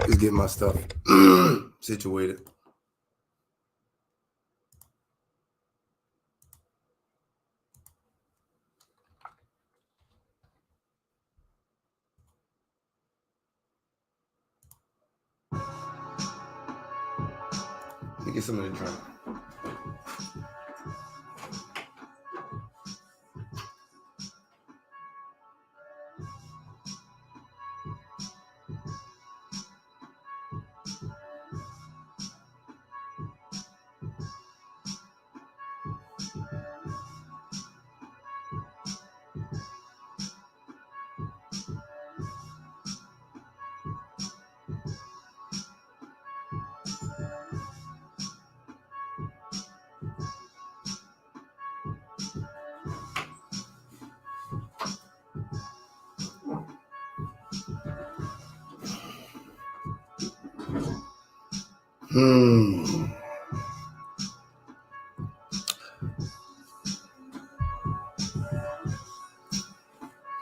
Just get my stuff situated. Let me get some of the drink.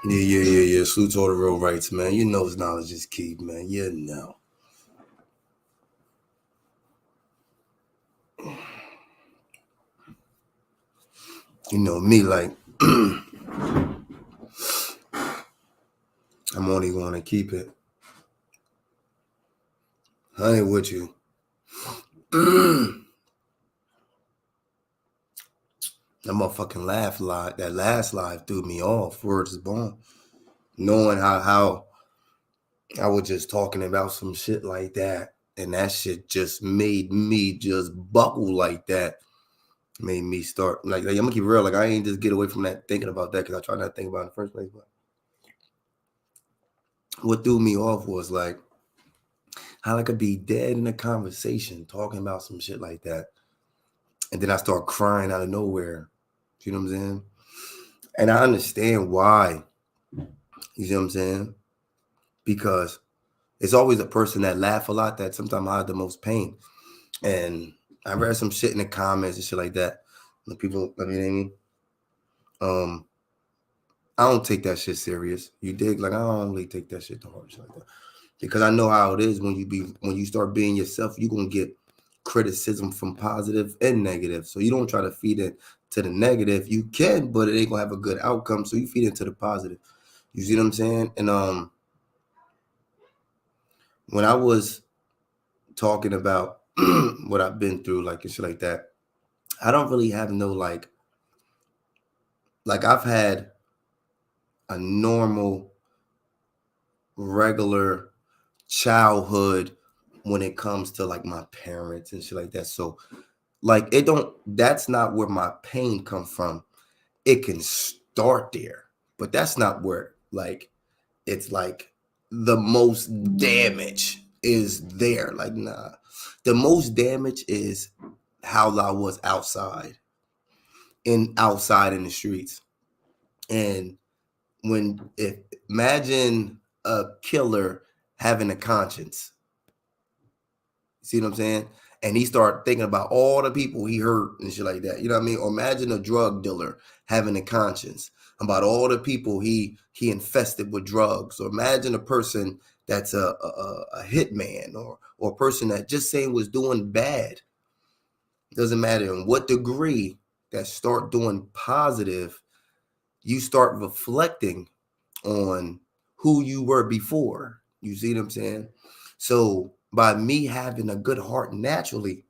Yeah. Salute to all the real rights, man. You know his knowledge is key, man. You know. You know me, like I'm only gonna keep it 100 with you. That motherfucking laugh live, that last live threw me off. Words is born. Knowing how I was just talking about some shit like that, and that shit just made me just buckle like that. Made me start like I'm gonna keep it real. Like I ain't just get away from that thinking about that because I try not to think about it in the first place. But what threw me off was like how I could be dead in a conversation talking about some shit like that, and then I start crying out of nowhere. You know what I'm saying? And I understand why. You see what I'm saying? Because it's always a person that laugh a lot that sometimes hide the most pain. And I read some shit in the comments and shit like that. The people, I mean, I don't take that shit serious. You dig? Like I don't really take that shit to heart, shit like that. Because I know how it is when you start being yourself, you're gonna get criticism from positive and negative. So you don't try to feed it to the negative. You can, but it ain't gonna have a good outcome. So you feed into the positive. You see what I'm saying? And when I was talking about what I've been through, like and shit like that, I don't really have no like I've had a normal, regular childhood when it comes to like my parents and shit like that. So like that's not where my pain comes from. It can start there, but that's not where like it's like the most damage is there. Like nah. The most damage is how I was outside in the streets. And imagine a killer having a conscience. See what I'm saying? And he started thinking about all the people he hurt and shit like that. You know what I mean? Or imagine a drug dealer having a conscience about all the people he infested with drugs. Or imagine a person that's a hitman or a person that just saying was doing bad. Doesn't matter in what degree that start doing positive, you start reflecting on who you were before. You see what I'm saying? So by me having a good heart naturally,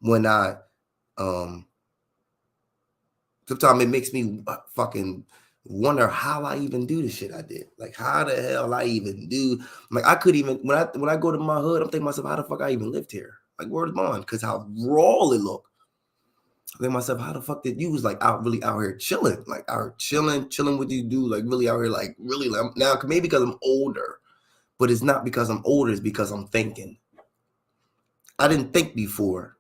when I sometimes it makes me fucking wonder how I even do the shit I did. Like how the hell I even do. Like I could even when I go to my hood, I'm thinking to myself, how the fuck I even lived here? Like where's mine? Because how raw it looked. I think myself, how the fuck did you was like really out here chilling, like out here chilling with you dude, like really out here, like really like, now maybe because I'm older, but it's not because I'm older, it's because I'm thinking. I didn't think before.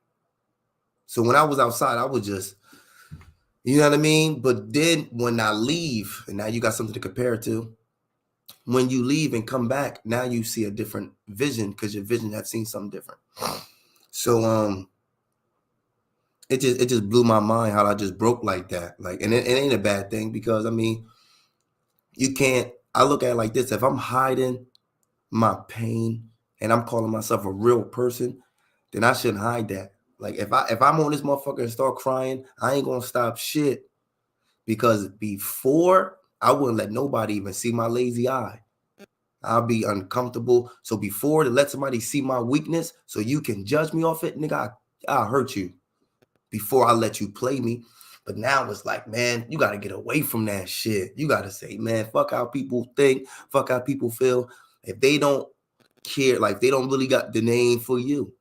So when I was outside, I was just, you know what I mean? But then when I leave, and now you got something to compare to, when you leave and come back, now you see a different vision because your vision has seen something different. So it just blew my mind how I just broke like that. Like, and it ain't a bad thing because I mean, you can't. I look at it like this: if I'm hiding my pain and I'm calling myself a real person, then I shouldn't hide that. Like if I'm on this motherfucker and start crying, I ain't gonna stop shit. Because before, I wouldn't let nobody even see my lazy eye. I'll be uncomfortable. So before to let somebody see my weakness so you can judge me off it, nigga, I'll hurt you before I let you play me. But now it's like, man, you got to get away from that shit. You got to say, man, fuck how people think, fuck how people feel. If they don't care, like they don't really got the name for you.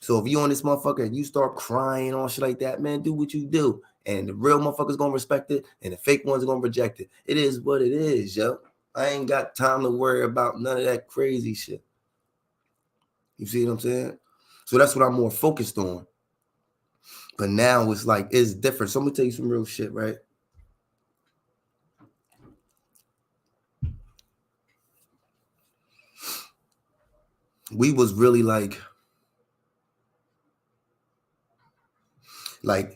So if you on this motherfucker and you start crying on shit like that, man, do what you do. And the real motherfuckers gonna respect it, and the fake ones are gonna reject it. It is what it is, yo. I ain't got time to worry about none of that crazy shit. You see what I'm saying? So that's what I'm more focused on. But now it's like, it's different. So I'm gonna tell you some real shit, right? We was really like,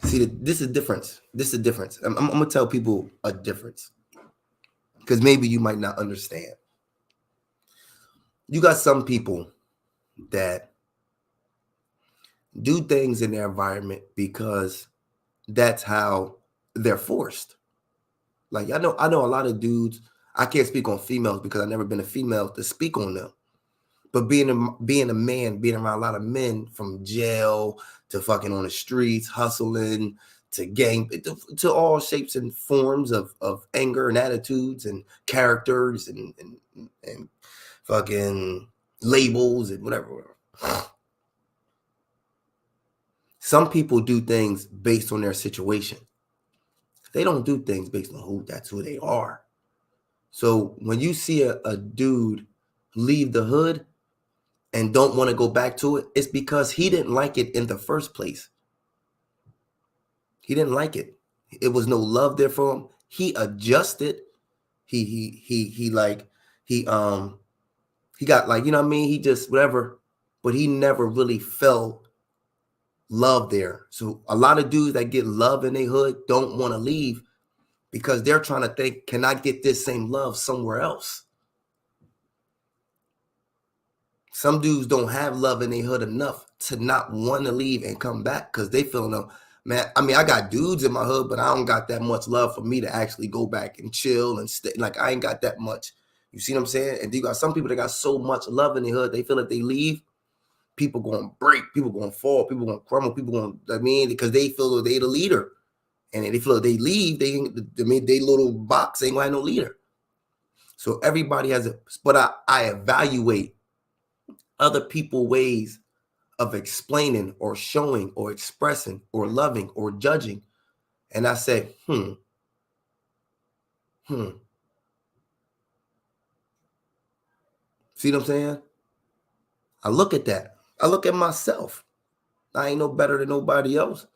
see, this is difference. This is a difference. I'm gonna tell people a difference because maybe you might not understand. You got some people that do things in their environment because that's how they're forced. Like I know a lot of dudes. I can't speak on females because I've never been a female to speak on them. But being a man, being around a lot of men from jail to fucking on the streets, hustling to gang, to all shapes and forms of anger and attitudes and characters and fucking labels and whatever. Some people do things based on their situation. They don't do things based on that's who they are. So when you see a dude leave the hood and don't want to go back to it, it's because he didn't like it in the first place. He didn't like it. It was no love there for him. He adjusted. He got like, you know what I mean? He just whatever, but he never really felt love there. So a lot of dudes that get love in their hood don't want to leave because they're trying to think, can I get this same love somewhere else? Some dudes don't have love in their hood enough to not want to leave and come back because they feel no, man. I mean, I got dudes in my hood, but I don't got that much love for me to actually go back and chill and stay. Like, I ain't got that much. You see what I'm saying? And you got some people that got so much love in their hood, they feel that they leave, people going to break, people going to fall, people going to crumble, people going to, I mean, because they feel that they the leader. And they feel that they leave, they little box ain't going to have no leader. So everybody has but I evaluate other people ways of explaining or showing or expressing or loving or judging. And I say, See what I'm saying? I look at that. I look at myself. I ain't no better than nobody else.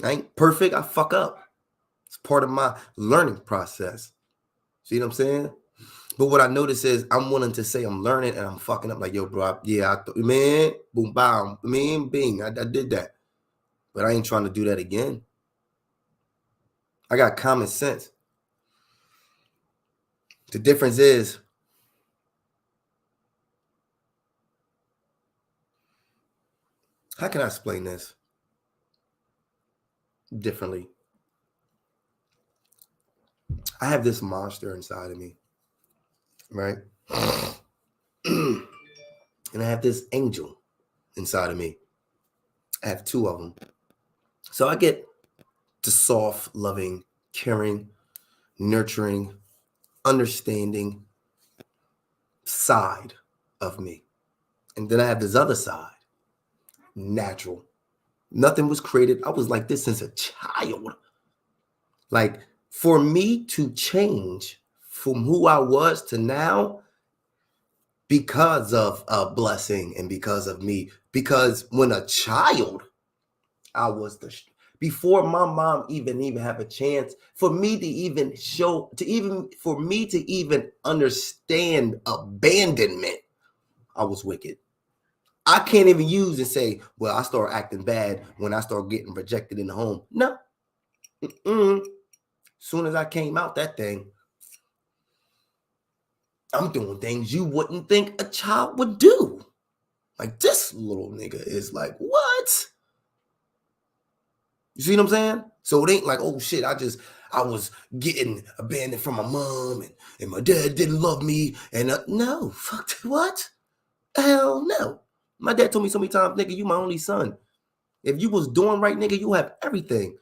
I ain't perfect. I fuck up. It's part of my learning process. See what I'm saying? But what I notice is I'm willing to say I'm learning and I'm fucking up. Like, yo, bro, man, boom, bam, man, bing. I did that. But I ain't trying to do that again. I got common sense. The difference is, how can I explain this differently? I have this monster inside of me, right? And I have this angel inside of me. I have two of them. So I get the soft, loving, caring, nurturing, understanding side of me. And then I have this other side, natural. Nothing was created. I was like this since a child. Like, for me to change from who I was to now, because of a blessing and because of me. Because when a child, I was before my mom even have a chance for me to even for me to even understand abandonment, I was wicked. I can't even use and say, well, I start acting bad when I start getting rejected in the home. No. Soon as I came out that thing, I'm doing things you wouldn't think a child would do. Like this little nigga is like, what? You see what I'm saying? So it ain't like, oh shit, I was getting abandoned from my mom and my dad didn't love me. And no, fuck what? Hell no. My dad told me so many times, nigga, you my only son. If you was doing right, nigga, you have everything.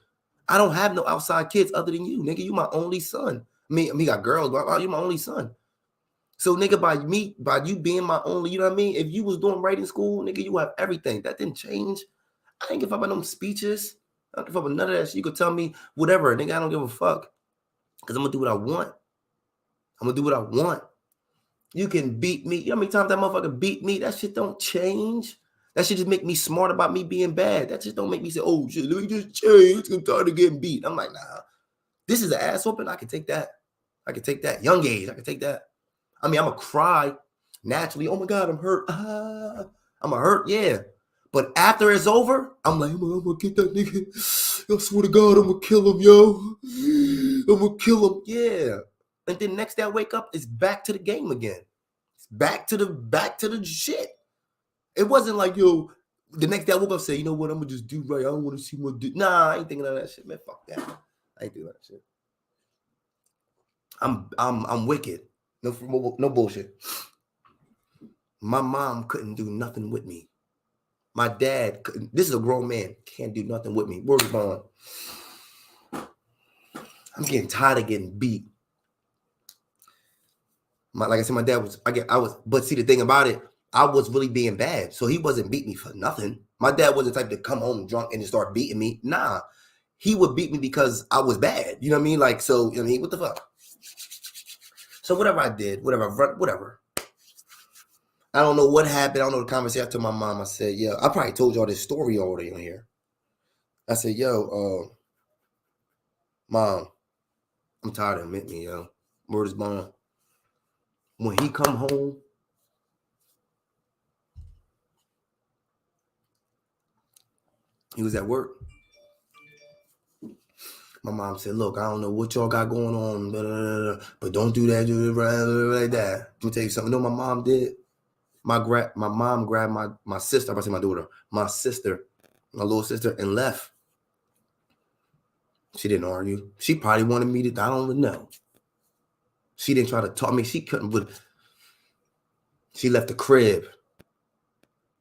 I don't have no outside kids other than you, nigga. You my only son. I mean, got girls, but you my only son. So, nigga, by you being my only, you know what I mean? If you was doing right in school, nigga, you have everything. That didn't change. I ain't give up on them speeches. I don't give up on none of that shit. You could tell me whatever, nigga. I don't give a fuck. Because I'm going to do what I want. I'm going to do what I want. You can beat me. You know how many times that motherfucker beat me? That shit don't change. That shit just make me smart about me being bad. That just don't make me say, oh, shit, let me just change. I'm tired of getting beat. I'm like, nah. This is an ass whooping. I can take that. I can take that. Young age, I can take that. I mean, I'm going to cry naturally. Oh, my God, I'm hurt. I'm going to hurt, yeah. But after it's over, I'm like, I'm going to get that nigga. I swear to God, I'm going to kill him, yo. I'm going to kill him. Yeah. And then next day I wake up, it's back to the game again. It's back to the shit. It wasn't like, yo, the next day I woke up and say, you know what, I'm going to just do right. I don't want to see what do. Nah, I ain't thinking of that shit, man. Fuck that. I ain't doing that shit. I'm wicked. No bullshit. My mom couldn't do nothing with me. My dad couldn't. This is a grown man. Can't do nothing with me. Where's Vaughn? I'm getting tired of getting beat. Like I said, my dad was. But see, the thing about it, I was really being bad, so he wasn't beating me for nothing. My dad wasn't the type to come home drunk and just start beating me. Nah, he would beat me because I was bad. You know what I mean? Like, so, you know what I mean? What the fuck? So whatever I did, whatever. I don't know what happened. I don't know the conversation. I told my mom, I said, yo, I probably told y'all this story already on here. I said, yo, Mom, I'm tired of admitting me, yo. Word is bond. When he come home, he was at work. My mom said, look, I don't know what y'all got going on, but don't do that, like that. Let me tell you something. You know what my mom did? My mom grabbed my sister, I'm about to say my daughter, my little sister, and left. She didn't argue. She probably wanted me to, I don't even know. She didn't try to talk me. She couldn't, but she left the crib.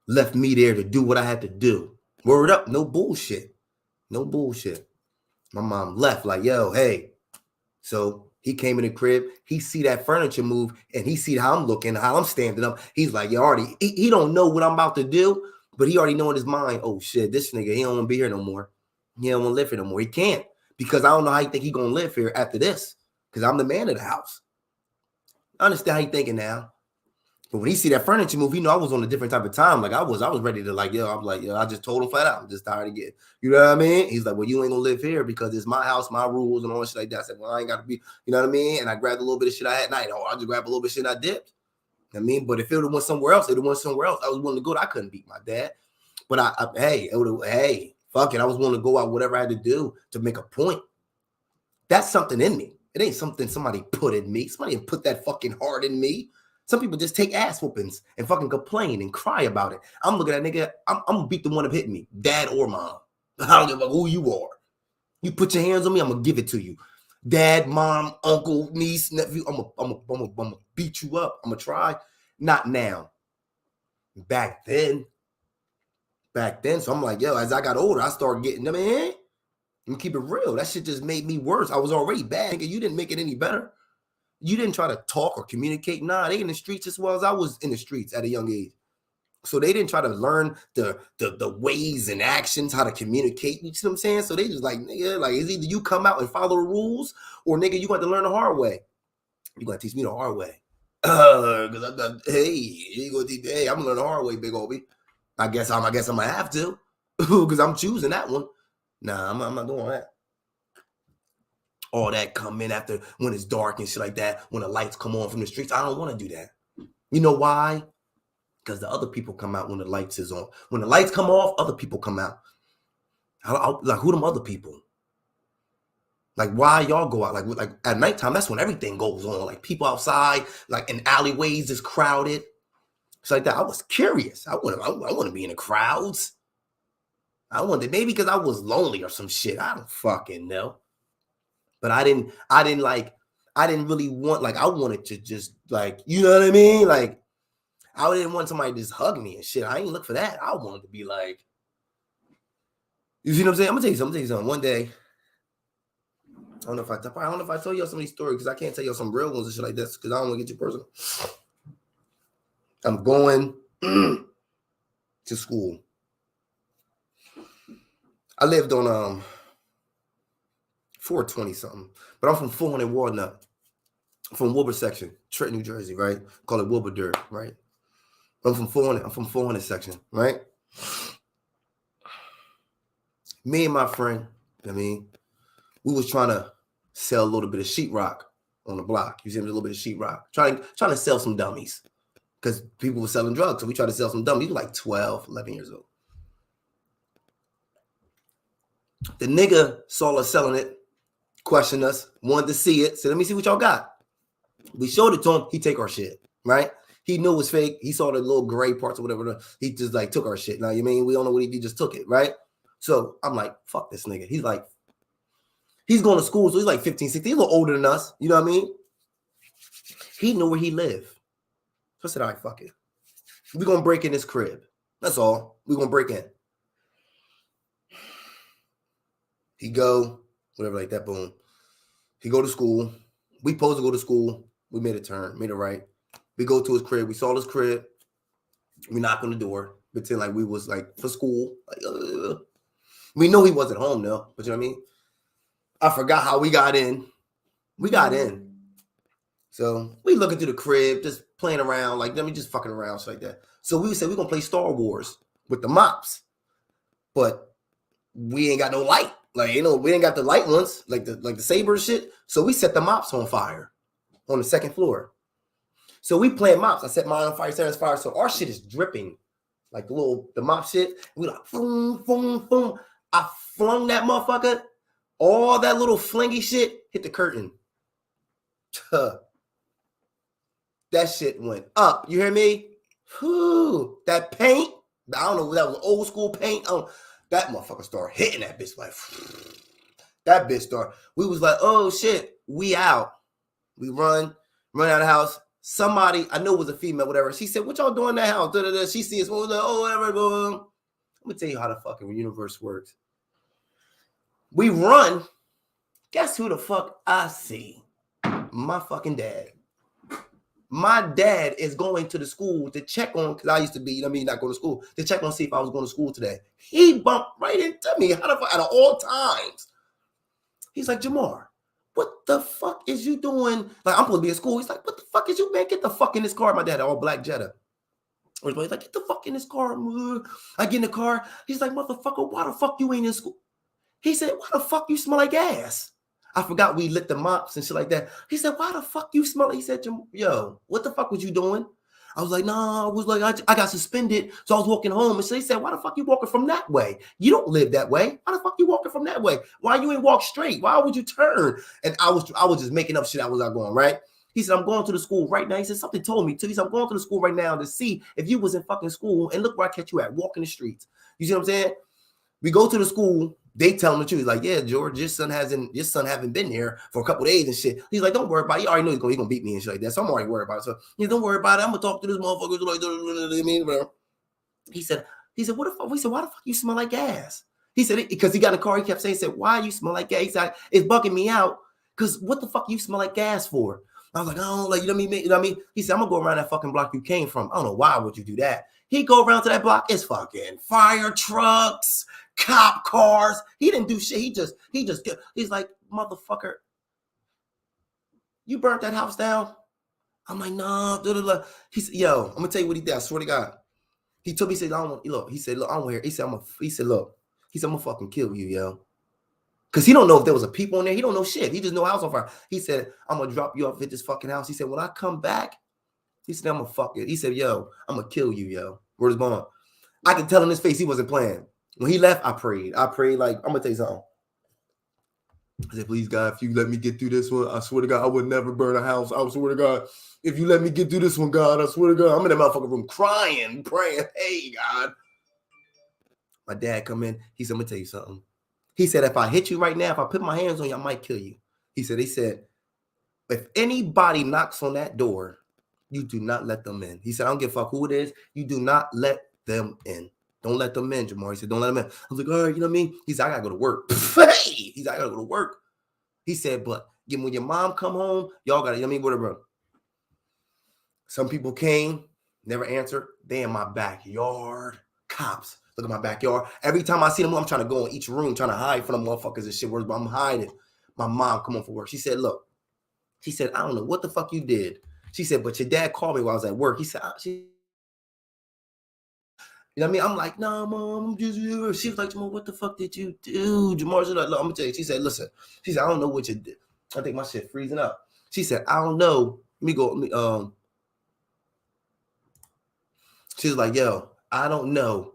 Left me there to do what I had to do. Word up, no bullshit. No bullshit. My mom left like, yo, hey. So he came in the crib. He see that furniture move, and he see how I'm looking, how I'm standing up. He's like, you already, he don't know what I'm about to do, but he already know in his mind, oh shit, this nigga, he don't want to be here no more. He don't want to live here no more. He can't, because I don't know how you think he gonna live here after this, because I'm the man of the house. I understand how you thinking now. But when he see that furniture move, he know I was on a different type of time. Like I was ready to like, yo, I'm like, yo, I just told him flat out, I'm just tired of getting, you know what I mean? He's like, well, you ain't gonna live here because it's my house, my rules, and all that shit like that. I said, well, I ain't gotta be, you know what I mean? And I grabbed a little bit of shit I had at night. Oh, I just grabbed a little bit of shit and I dipped. You know what I mean? But if it would have went somewhere else, I was willing to go. I couldn't beat my dad. But hey, fuck it. I was willing to go out, whatever I had to do to make a point. That's something in me. It ain't something somebody put in me. Somebody didn't put that fucking heart in me. Some people just take ass whoopings and fucking complain and cry about it. I'm looking at nigga, I'm gonna beat the one that hit me, dad or mom. I don't give a fuck who you are. You put your hands on me, I'm gonna give it to you. Dad, mom, uncle, niece, nephew, I'm gonna beat you up. I'm gonna try. Not now. Back then. So I'm like, yo, as I got older, I started getting them in. I'm keep it real. That shit just made me worse. I was already bad. Nigga, you didn't make it any better. You didn't try to talk or communicate. Nah, they in the streets as well as I was in the streets at a young age. So they didn't try to learn the ways and actions, how to communicate. You see what I'm saying? So they just like, nigga, like it's either you come out and follow the rules, or nigga, you got to learn the hard way. You got to teach me the hard way. Because hey, I'm gonna learn the hard way, big Obi. I guess I'm gonna have to, because I'm choosing that one. Nah, I'm not doing that. All that come in after when it's dark and shit like that, when the lights come on from the streets. I don't want to do that. You know why? Because the other people come out when the lights is on. When the lights come off, other people come out. Like, who them other people? Like, why y'all go out? Like at nighttime, that's when everything goes on. Like people outside, like in alleyways is crowded. It's like that. I was curious. I want to be in the crowds. I wanted, maybe because I was lonely or some shit. I don't fucking know. But I didn't really want, like, I wanted to just, like, you know what I mean? Like, I didn't want somebody to just hug me and shit. I ain't look for that. I wanted to be like, you see what I'm saying? I'm gonna tell you something. One day, I don't know if I told y'all some of these stories, because I can't tell y'all some real ones and shit like this, because I don't want to get too personal. I'm going to school. I lived on 420 something, but I'm from 400 Walnut, from Wilbur section, Trenton, New Jersey, right? Call it Wilbur Dirt, right? I'm from 400 section, right? Me and my friend, I mean, we was trying to sell a little bit of sheetrock on the block. You see a little bit of sheetrock, trying to sell some dummies, because people were selling drugs. So we tried to sell some dummies. We were like 12, 11 years old. The nigga saw us selling it, questioned us, wanted to see it. Said, let me see what y'all got. We showed it to him. He take our shit, right? He knew it was fake. He saw the little gray parts or whatever. He just like took our shit. Now, you mean, we don't know what he did, just took it, right? So I'm like, fuck this nigga. He's like, he's going to school, so he's like 15, 16. He's a little older than us. You know what I mean? He knew where he lived. So I said, all right, fuck it. We're going to break in his crib. That's all. We're going to break in. He go, whatever, like that, boom. He go to school. We supposed to go to school. We made a turn, made a right. We go to his crib. We saw his crib. We knock on the door, pretend like we was like for school. Like, we know he wasn't home though, but you know what I mean? I forgot how we got in. We got in. So we looking through the crib, just playing around, like, let me just fucking around, shit like that. So we said we're gonna play Star Wars with the mops, but we ain't got no light. Like, you know, we ain't got the light ones, like the saber shit. So we set the mops on fire on the second floor. So we playing mops. I set mine on fire, set on fire. So our shit is dripping, like the mop shit. We like boom, boom, boom. I flung that motherfucker. All that little flingy shit hit the curtain. That shit went up. You hear me? Whew. That paint. I don't know. That was old school paint. That motherfucker started hitting that bitch like. That bitch started. We was like, oh shit, we out. We run out of the house. Somebody, I know it was a female, whatever. She said, what y'all doing in that house? Da-da-da. She sees us. Oh, whatever. Go. Let me tell you how the fucking universe works. We run. Guess who the fuck I see? My fucking dad. My dad is going to the school to check on, because I used to be, you know what I mean, not going to school, to check on, see if I was going to school today. He bumped right into me out of all times. He's like, Jamar, what the fuck is you doing? Like, I'm supposed to be at school. He's like, what the fuck is you, man? Get the fuck in this car. My dad, all black Jetta. He's like, get the fuck in this car. I get in the car. He's like, motherfucker, why the fuck you ain't in school? He said, why the fuck you smell like gas? I forgot we lit the mops and shit like that. He said, why the fuck you smell? He said, yo, what the fuck was you doing? I was like, nah, I was like, I got suspended. So I was walking home. And so he said, why the fuck you walking from that way? You don't live that way. Why the fuck you walking from that way? Why you ain't walk straight? Why would you turn? And I was just making up shit. I was out going, right? He said, I'm going to the school right now. He said, something told me to. He said, I'm going to the school right now to see if you was in fucking school. And look where I catch you at, walking the streets. You see what I'm saying? We go to the school. They tell him the truth. He's like, yeah, George, your son haven't been here for a couple of days and shit. He's like, don't worry about it. He already know he's gonna beat me and shit like that. So I'm already worried about it. So don't worry about it. I'm gonna talk to this motherfucker. Like, he said, what the fuck? We said, why the fuck you smell like gas? He said, because he got in the car, he kept saying, why you smell like gas? He said, it's bugging me out. Because what the fuck you smell like gas for? I was like, oh, like, you know what I mean? He said, I'm gonna go around that fucking block you came from. I don't know why would you do that. He go around to that block, it's fucking fire trucks, cop cars. He didn't do shit. He's like, motherfucker, you burnt that house down? I'm like, nah. He said, yo, I'm gonna tell you what he did. I swear to God. He told me, he said, I don't want here. He said, I'm gonna fucking kill you, yo. Cause he don't know if there was a people in there. He don't know shit. He just know house on fire. He said, I'm gonna drop you off at this fucking house. He said, when I come back, he said, I'm gonna fuck it. He said, yo, I'm gonna kill you, yo. Where's mom? I can tell in his face he wasn't playing. When he left, I prayed. Like, I'm gonna tell you something. I said, please, God, if you let me get through this one, I swear to God, I would never burn a house. I swear to God, if you let me get through this one, God, I swear to God, I'm in that motherfucking room crying, praying, hey, God. My dad come in. He said, I'm going to tell you something. He said, if I hit you right now, if I put my hands on you, I might kill you. He said, if anybody knocks on that door, you do not let them in. He said, I don't give a fuck who it is. You do not let them in. Don't let them in, Jamar. He said, don't let them in. I was like, all right, you know what I mean? He said, I got to go to work. Hey! He said, I got to go to work. He said, but when your mom come home, y'all got to, you know what I mean? Whatever. Some people came, never answered. They in my backyard. Cops. Look at my backyard. Every time I see them, I'm trying to go in each room, trying to hide from them motherfuckers and shit. But I'm hiding. My mom come home from work. She said, look. She said, I don't know what the fuck you did. She said, but your dad called me while I was at work. He said, you know what I mean? I'm like, nah, Mom, I'm just here. She was like, Jamar, what the fuck did you do? Jamar said, look, I'm gonna tell you. She said, listen. She said, I don't know what you did. I think my shit freezing up. She said, I don't know. Let me go. She was like, yo, I don't know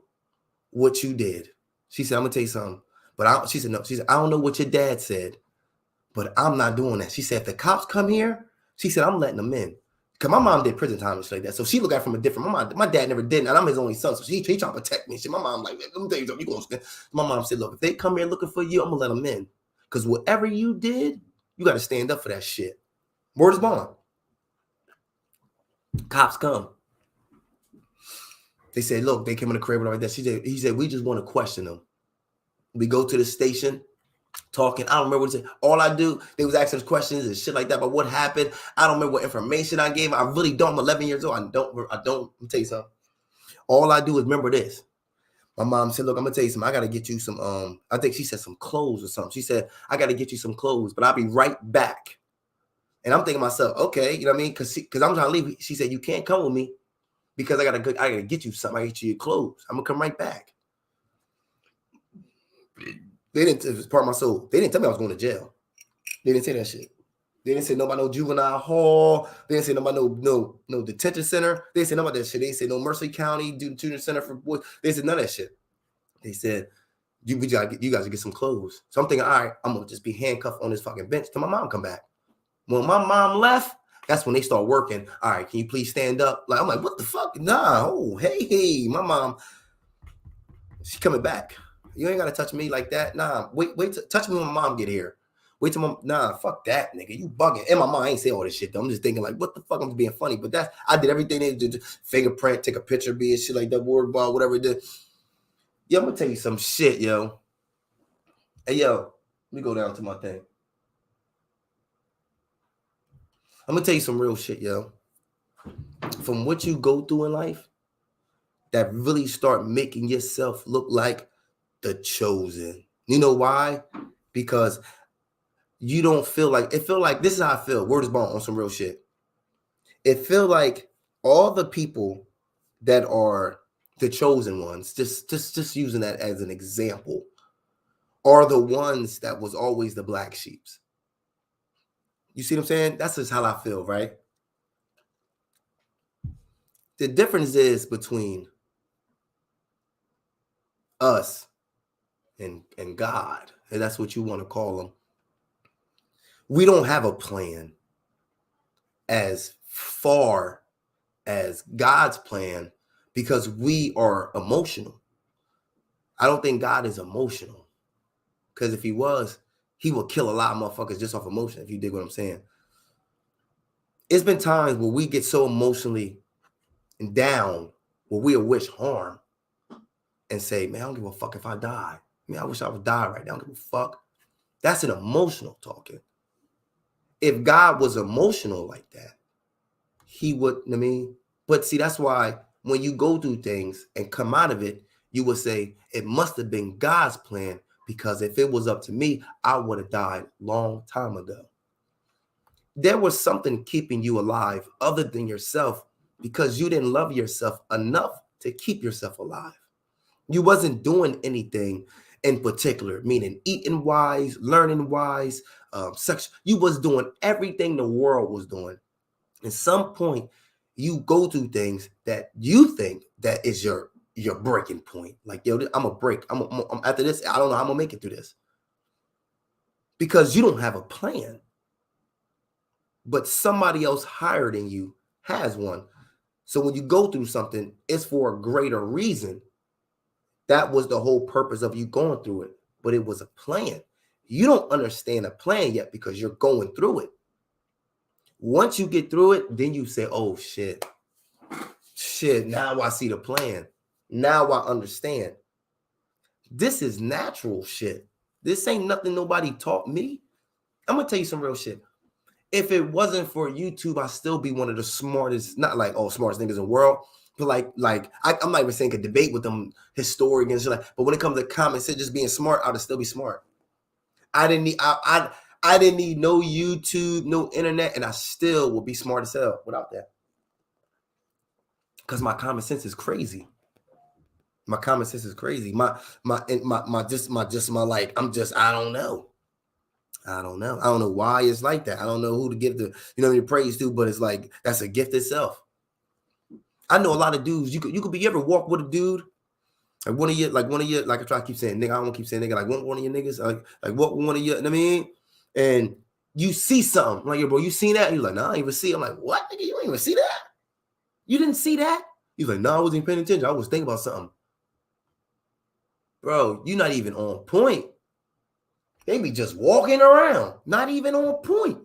what you did. She said, I'm gonna tell you something. But she said, no. She said, I don't know what your dad said, but I'm not doing that. She said, if the cops come here, she said, I'm letting them in. Because my mom did prison time and shit like that. So she looked at it from a different, my dad never did, and I'm his only son. So he trying to protect me. She, my mom like, let me tell you something. My mom said, look, if they come here looking for you, I'm going to let them in. Because whatever you did, you got to stand up for that shit. Word is bond. Cops come. They said, look, they came in the crib and all that. He said, we just want to question them. We go to the station. Talking, I don't remember what he said. All I do, they was asking us questions and shit like that about what happened. I don't remember what information I gave. I really don't. I'm 11 years old. I don't. Let me tell you something. All I do is remember this. My mom said, look, I'm gonna tell you something. I gotta get you some, I think she said some clothes or something. She said, I gotta get you some clothes, but I'll be right back. And I'm thinking to myself, okay, you know what I mean? Because I'm trying to leave. She said, you can't come with me because I gotta get you something. I gotta get you your clothes. I'm gonna come right back. They didn't, it was part of my soul. They didn't tell me I was going to jail. They didn't say that shit. They didn't say nobody no juvenile hall. They didn't say nobody no detention center. They didn't say nobody that shit. They didn't say no Mercy County detention center for boys. They said none of that shit. They said you guys get some clothes. So I'm thinking, all right, I'm gonna just be handcuffed on this fucking bench till my mom come back. When my mom left, that's when they start working. All right, can you please stand up? Like I'm like, what the fuck? Nah. Oh, hey, my mom. She coming back. You ain't gotta touch me like that. Nah, wait, touch me when my mom get here. Wait till my, nah, fuck that, nigga. You bugging. In my mind, I ain't say all this shit though. I'm just thinking like, what the fuck? I'm just being funny. But I did everything they did. Fingerprint, take a picture, be shit like that, word ball, whatever it did. Yo, I'm gonna tell you some shit, yo. Hey, yo, let me go down to my thing. I'm gonna tell you some real shit, yo. From what you go through in life, that really start making yourself look like the chosen. You know why? Because you don't feel like this is how I feel. Word is bond on some real shit. It feel like all the people that are the chosen ones, just using that as an example, are the ones that was always the black sheeps. You see what I'm saying? That's just how I feel, right? The difference is between us and God, and that's what you want to call them. We don't have a plan as far as God's plan because we are emotional. I don't think God is emotional because if he was, he would kill a lot of motherfuckers just off emotion, if you dig what I'm saying. It's been times where we get so emotionally down where we'll wish harm and say, man, I don't give a fuck if I die. Man, I wish I would die right now. I don't give a fuck. That's an emotional talking. If God was emotional like that, he would, I mean, but see, that's why when you go through things and come out of it, you would say it must have been God's plan because if it was up to me, I would have died long time ago. There was something keeping you alive other than yourself because you didn't love yourself enough to keep yourself alive. You wasn't doing anything in particular, meaning eating wise, learning wise, sex. You was doing everything the world was doing. At some point, you go through things that you think that is your breaking point. Like, yo, I'm a break. I'm after this. I don't know how I'm gonna make it through this because you don't have a plan. But somebody else higher than you has one. So when you go through something, it's for a greater reason. That was the whole purpose of you going through it. But it was a plan. You don't understand a plan yet because you're going through it. Once you get through it, then you say, oh, shit, now I see the plan. Now I understand. This is natural shit. This ain't nothing nobody taught me. I'm going to tell you some real shit. If it wasn't for YouTube, I'd still be one of the smartest, not like, smartest niggas in the world, but I'm not even saying could debate with them historians and shit like, but when it comes to common sense, just being smart, I'd still be smart. I didn't need no YouTube, no internet, and I still would be smart as hell without that. Because my common sense is crazy. My common sense is crazy. I don't know. I don't know why it's like that. I don't know who to give the, praise to, but it's like, that's a gift itself. I know a lot of dudes, you ever walk with a dude, like one of your, like I try to keep saying nigga, I don't want to keep saying nigga, like one of your niggas, like walk with one of your, you know what I mean? And you see something, like, yo, bro, you seen that? And you're like, nah, I didn't even see it. I'm like, what, nigga, you ain't even see that? You didn't see that? He's like, no, I wasn't even paying attention. I was thinking about something. Bro, you're not even on point. They be just walking around, not even on point.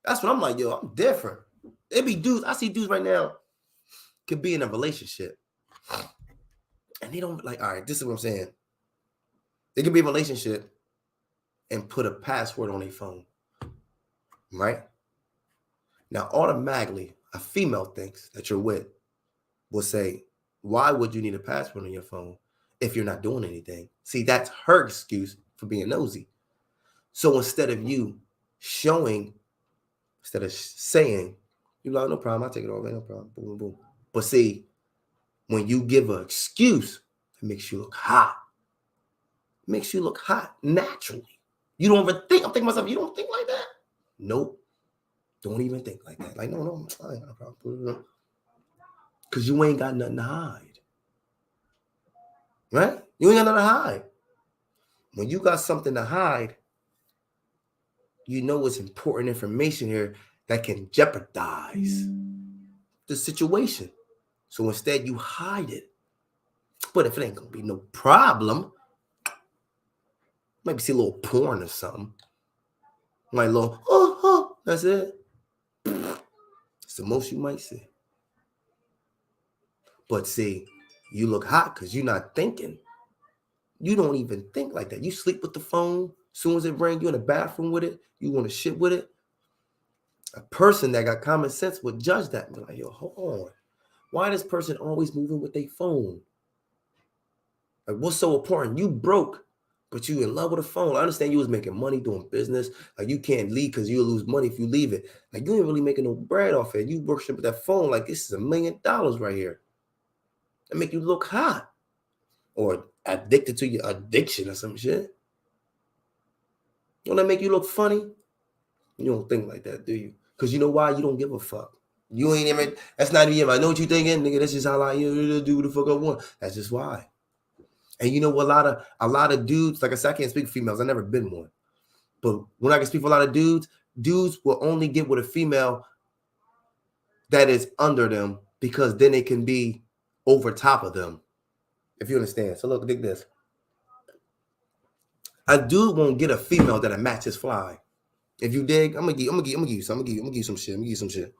That's what I'm like, yo, I'm different. It be dudes, I see dudes right now could be in a relationship. And they don't, like, all right, this is what I'm saying. They can be in a relationship and put a password on their phone, right? Now, automatically, a female thinks that you're with will say, why would you need a password on your phone if you're not doing anything? See, that's her excuse for being nosy. So instead of you showing, instead of saying, you're like, no problem, I'll take it over, no problem, boom, boom, boom. But see, when you give an excuse, it makes you look hot. It makes you look hot naturally. You don't even think, I'm thinking to myself, you don't think like that? Nope. Don't even think like that. Like, no, I ain't got no problem. Because you ain't got nothing to hide. Right? You ain't got nothing to hide. When you got something to hide, you know it's important information here that can jeopardize the situation. So instead, you hide it. But if it ain't going to be no problem, maybe see a little porn or something. Like a little, that's it. It's the most you might see. But see, you look hot because you're not thinking. You don't even think like that. You sleep with the phone. As soon as it rings, you in the bathroom with it. You want to shit with it. A person that got common sense would judge that and be like, yo, hold on. Why this person always moving with their phone? Like, what's so important? You broke, but you in love with a phone. I understand you was making money doing business. Like, you can't leave because you'll lose money if you leave it. Like, you ain't really making no bread off it. You worship with that phone like this is $1 million right here. That make you look hot. Or addicted to your addiction or some shit. Don't that make you look funny? You don't think like that, do you? Because you know why? You don't give a fuck. You ain't even, that's not even, I know what you thinking, nigga, that's just how I do what the fuck I want. That's just why. And you know what, a lot of dudes, like I said, I can't speak for females, I've never been one. But when I can speak for a lot of dudes will only get with a female that is under them because then they can be over top of them. If you understand. So look, dig this. A dude won't get a female that'll match his fly. If you dig, I'm gonna give you some shit.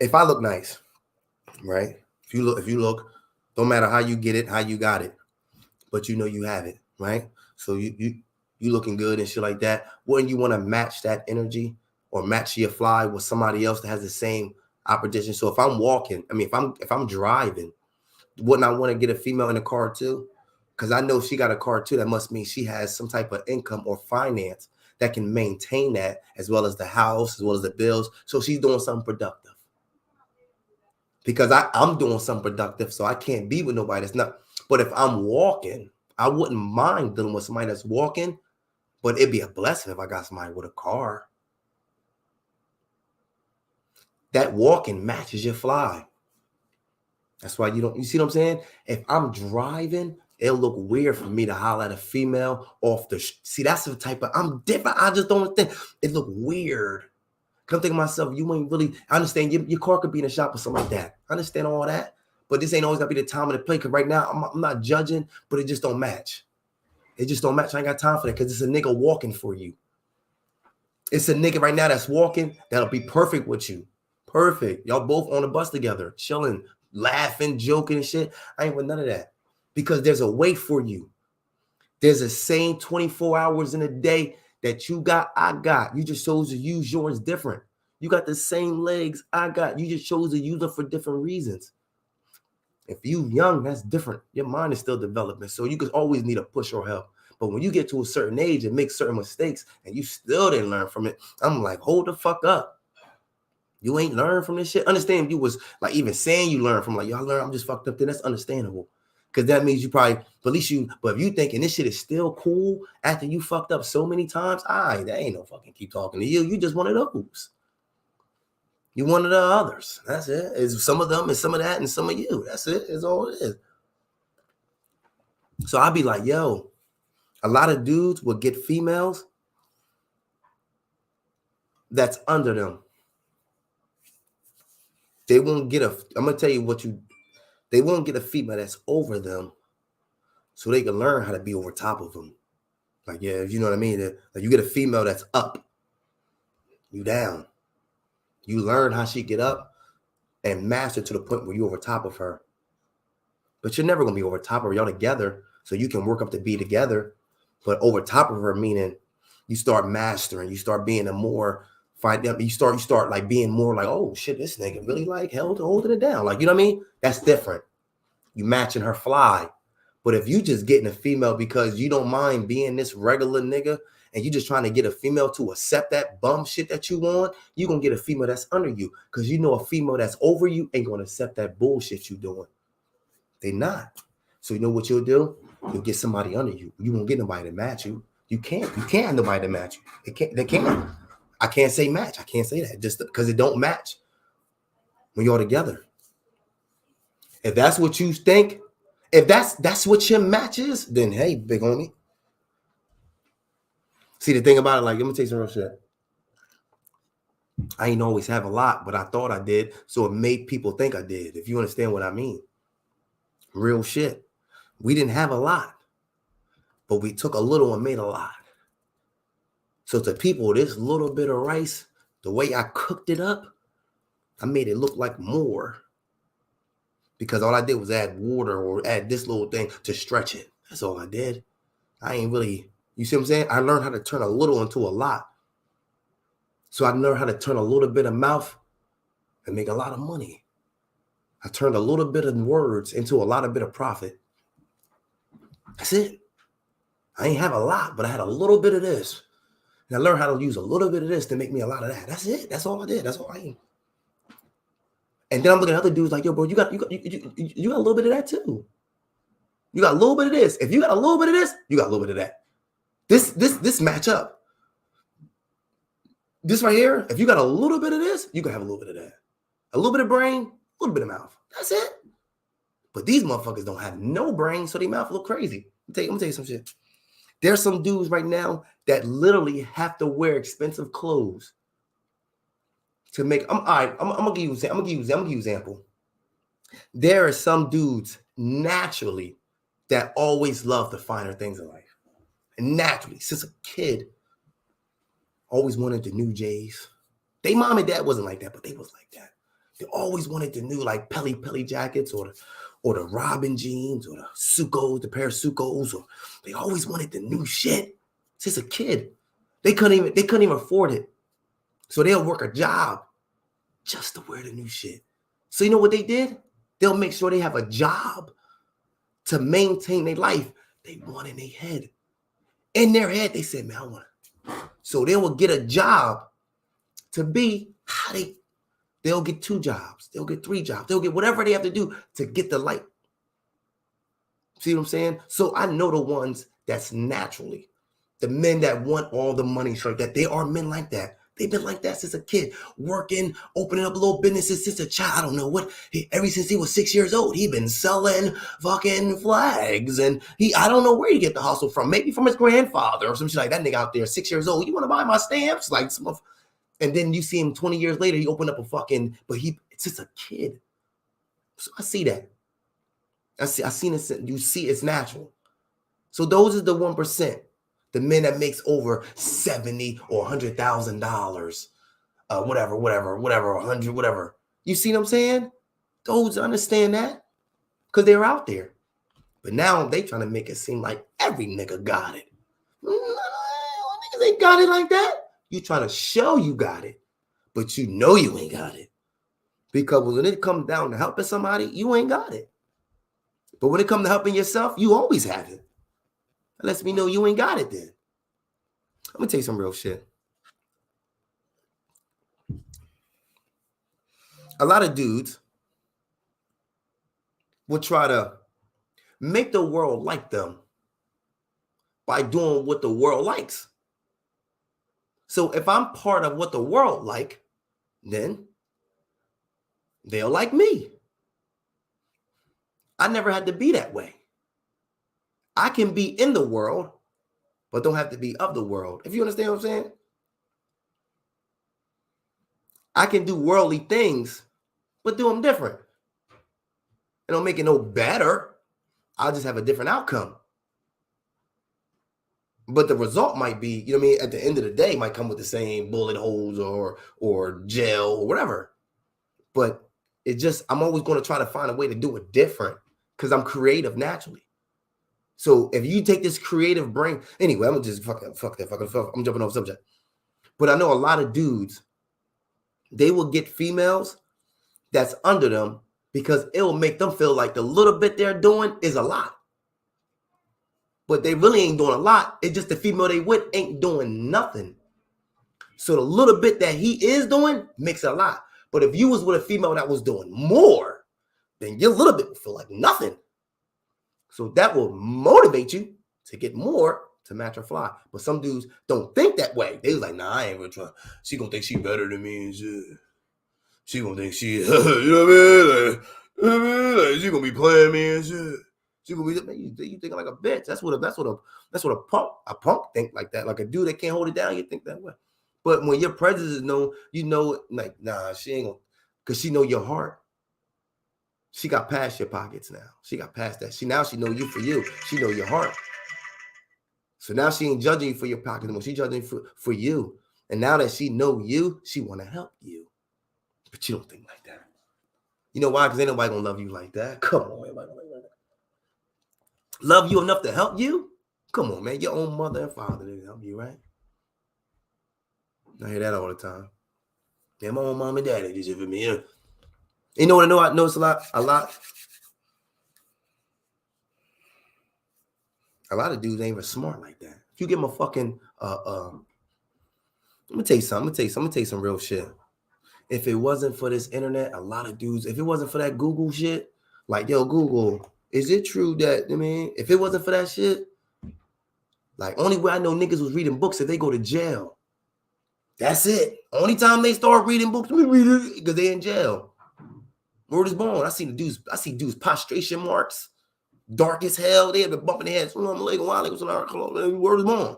If I look nice, right? If you look, don't matter how you get it, how you got it, but you know you have it, right? So you looking good and shit like that. Wouldn't you want to match that energy or match your fly with somebody else that has the same opposition? So if I'm walking, if I'm driving, wouldn't I want to get a female in the car too? Because I know she got a car too. That must mean she has some type of income or finance that can maintain that, as well as the house, as well as the bills. So she's doing something productive. Because I'm doing something productive, so I can't be with nobody that's not. But if I'm walking, I wouldn't mind dealing with somebody that's walking, but it'd be a blessing if I got somebody with a car. That walking matches your fly. That's why you see what I'm saying? If I'm driving, it'll look weird for me to holler at a female off the. See, that's the type of. I'm different. I just don't think it look weird. Come think of myself. You ain't really. I understand your car could be in a shop or something like that. I understand all that, but this ain't always gotta be the time of the play. Cause right now I'm not judging, but it just don't match. It just don't match. I ain't got time for that because it's a nigga walking for you. It's a nigga right now that's walking that'll be perfect with you. Perfect. Y'all both on the bus together, chilling, laughing, joking and shit. I ain't with none of that because there's a way for you. There's a same 24 hours in a day that you got, I got. You just chose to use yours different. You got the same legs I got. You just chose to use them for different reasons. If you young, that's different. Your mind is still developing. So you could always need a push or help. But when you get to a certain age and make certain mistakes and you still didn't learn from it, I'm like, hold the fuck up. You ain't learned from this shit. Understand you was like even saying you learned from like, y'all learn, I'm just fucked up, then that's understandable. Because that means you probably, but at least but if you thinking this shit is still cool after you fucked up so many times, that ain't no fucking keep talking to you. You just one of those. You one of the others. That's it. It's some of them and some of that and some of you. That's it. It's all it is. So I'll be like, yo, a lot of dudes will get females that's under them. They won't get I'm going to tell you they won't get a female that's over them so they can learn how to be over top of them. Like, yeah, you know what I mean? Like you get a female that's up, you down. You learn how she get up and master to the point where you're over top of her. But you're never going to be over top of her. Y'all together so you can work up to be together. But over top of her, meaning you start mastering, you start being you start like being more like, oh shit, this nigga really like holding it down. Like, you know what I mean? That's different. You matching her fly. But if you just getting a female because you don't mind being this regular nigga and you just trying to get a female to accept that bum shit that you want, you're going to get a female that's under you because you know a female that's over you ain't going to accept that bullshit you doing. They not. So you know what you'll do? You'll get somebody under you. You won't get nobody to match you. You can't have nobody to match you. They can't. I can't say match. I can't say that just because it don't match when you're together. If that's what you think, if that's what your match is, then hey, big homie. See, the thing about it, like, let me tell you some real shit. I ain't always have a lot, but I thought I did, so it made people think I did, if you understand what I mean. Real shit. We didn't have a lot, but we took a little and made a lot. So to people, this little bit of rice, the way I cooked it up, I made it look like more. Because all I did was add water or add this little thing to stretch it. That's all I did. I ain't really, you see what I'm saying? I learned how to turn a little into a lot. So I learned how to turn a little bit of mouth and make a lot of money. I turned a little bit of words into a lot of bit of profit. That's it. I ain't have a lot, but I had a little bit of this. And I learned how to use a little bit of this to make me a lot of that. That's it. That's all I did. That's all I am. And then I'm looking at other dudes like, yo, bro, you got a little bit of that too. You got a little bit of this. If you got a little bit of this, you got a little bit of that. This match up. This right here, if you got a little bit of this, you can have a little bit of that. A little bit of brain, a little bit of mouth. That's it. But these motherfuckers don't have no brain, so their mouth look crazy. I'm gonna tell you some shit. There's some dudes right now that literally have to wear expensive clothes to make. I'm gonna give you an example. There are some dudes naturally that always love the finer things in life. And naturally, since a kid, always wanted the new J's. They mom and dad wasn't like that, but they was like that. They always wanted the new like Pelly jackets or the Robin jeans or the Sukkos, the pair of Sukkos, or they always wanted the new shit. Since a kid, they couldn't even afford it. So they'll work a job just to wear the new shit. So you know what they did? They'll make sure they have a job to maintain their life. They want in their head. In their head, they said, man, I want to. So they will get a job to be how they'll get 2 jobs. They'll get 3 jobs. They'll get whatever they have to do to get the light. See what I'm saying? So I know the ones that's naturally, the men that want all the money, so that they are men like that. They've been like that since a kid, working, opening up little businesses since a child. I don't know what. Ever since he was 6 years old, he been selling fucking flags, and I don't know where he get the hustle from. Maybe from his grandfather or some shit like that. Nigga out there, 6 years old. You want to buy my stamps? Like some. And then you see him 20 years later. He opened up a fucking. But it's just a kid. So I see that. I seen it. You see, it's natural. So those are the 1%. The men that makes over $70,000 or $100,000, whatever, 100, whatever. You see what I'm saying? Those understand that because they're out there. But now they trying to make it seem like every nigga got it. Niggas ain't got it like that. You trying to show you got it, but you know you ain't got it. Because when it comes down to helping somebody, you ain't got it. But when it comes to helping yourself, you always have it. That lets me know you ain't got it then. I'm going to tell you some real shit. A lot of dudes will try to make the world like them by doing what the world likes. So if I'm part of what the world like, then they'll like me. I never had to be that way. I can be in the world, but don't have to be of the world. If you understand what I'm saying? I can do worldly things, but do them different. It don't make it no better. I'll just have a different outcome. But the result might be, you know what I mean, at the end of the day, might come with the same bullet holes or gel or whatever. But it just, I'm always going to try to find a way to do it different because I'm creative naturally. So if you take this creative brain, anyway, I'm just fuck that. I'm jumping off subject. But I know a lot of dudes, they will get females that's under them because it will make them feel like the little bit they're doing is a lot. But they really ain't doing a lot. It's just the female they with ain't doing nothing. So the little bit that he is doing makes it a lot. But if you was with a female that was doing more, then your little bit would feel like nothing. So that will motivate you to get more to match or fly. But some dudes don't think that way. They was like, nah, I ain't gonna try. She gonna think she better than me and shit. She gonna think she, you know what I mean? Like, she gonna be playing me and shit. She gonna be, man, you thinking like a bitch. That's what a punk think like that. Like a dude that can't hold it down, you think that way. But when your presence is known, you know, like, nah, she ain't gonna, because she know your heart. She got past your pockets now. She got past that. She know you for you. She know your heart. So now she ain't judging you for your pockets anymore. She judging for you. And now that she know you, she want to help you. But you don't think like that. You know why? Because ain't nobody gonna love you like that. Come on, everybody gonna love you like that. Love you enough to help you? Come on, man. Your own mother and father didn't help you, right? I hear that all the time. Yeah, my own mom and daddy did it for me. Yeah. You know what I know? I notice a lot. A lot of dudes ain't even smart like that. If you give them a fucking I'm gonna tell you something. I'm gonna tell you some real shit. If it wasn't for this internet, a lot of dudes, if it wasn't for that Google shit, like, yo, Google, is it true that, I mean, if it wasn't for that shit, like, only way I know niggas was reading books if they go to jail. That's it. Only time they start reading books, because they in jail. Word is born. I see dudes prostration marks, dark as hell. They have been bumping their heads. Word is born.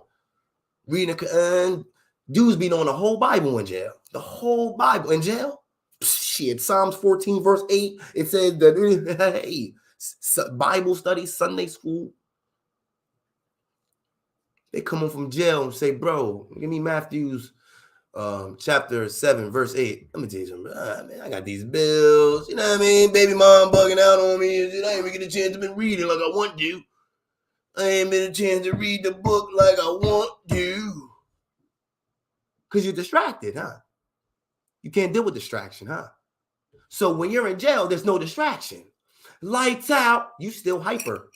Reading the Quran. Dudes be knowing the whole Bible in jail. The whole Bible in jail. Shit, Psalms 14, verse 8. It said that, hey, Bible study, Sunday school. They come home from jail and say, bro, give me Matthew's chapter 7, verse 8. Let me tell you something. Man, I got these bills. You know what I mean? Baby mom bugging out on me. I ain't even get a chance to be reading like I want to. I ain't been a chance to read the book like I want to. Because you're distracted, huh? You can't deal with distraction, huh? So when you're in jail, there's no distraction. Lights out, you still hyper.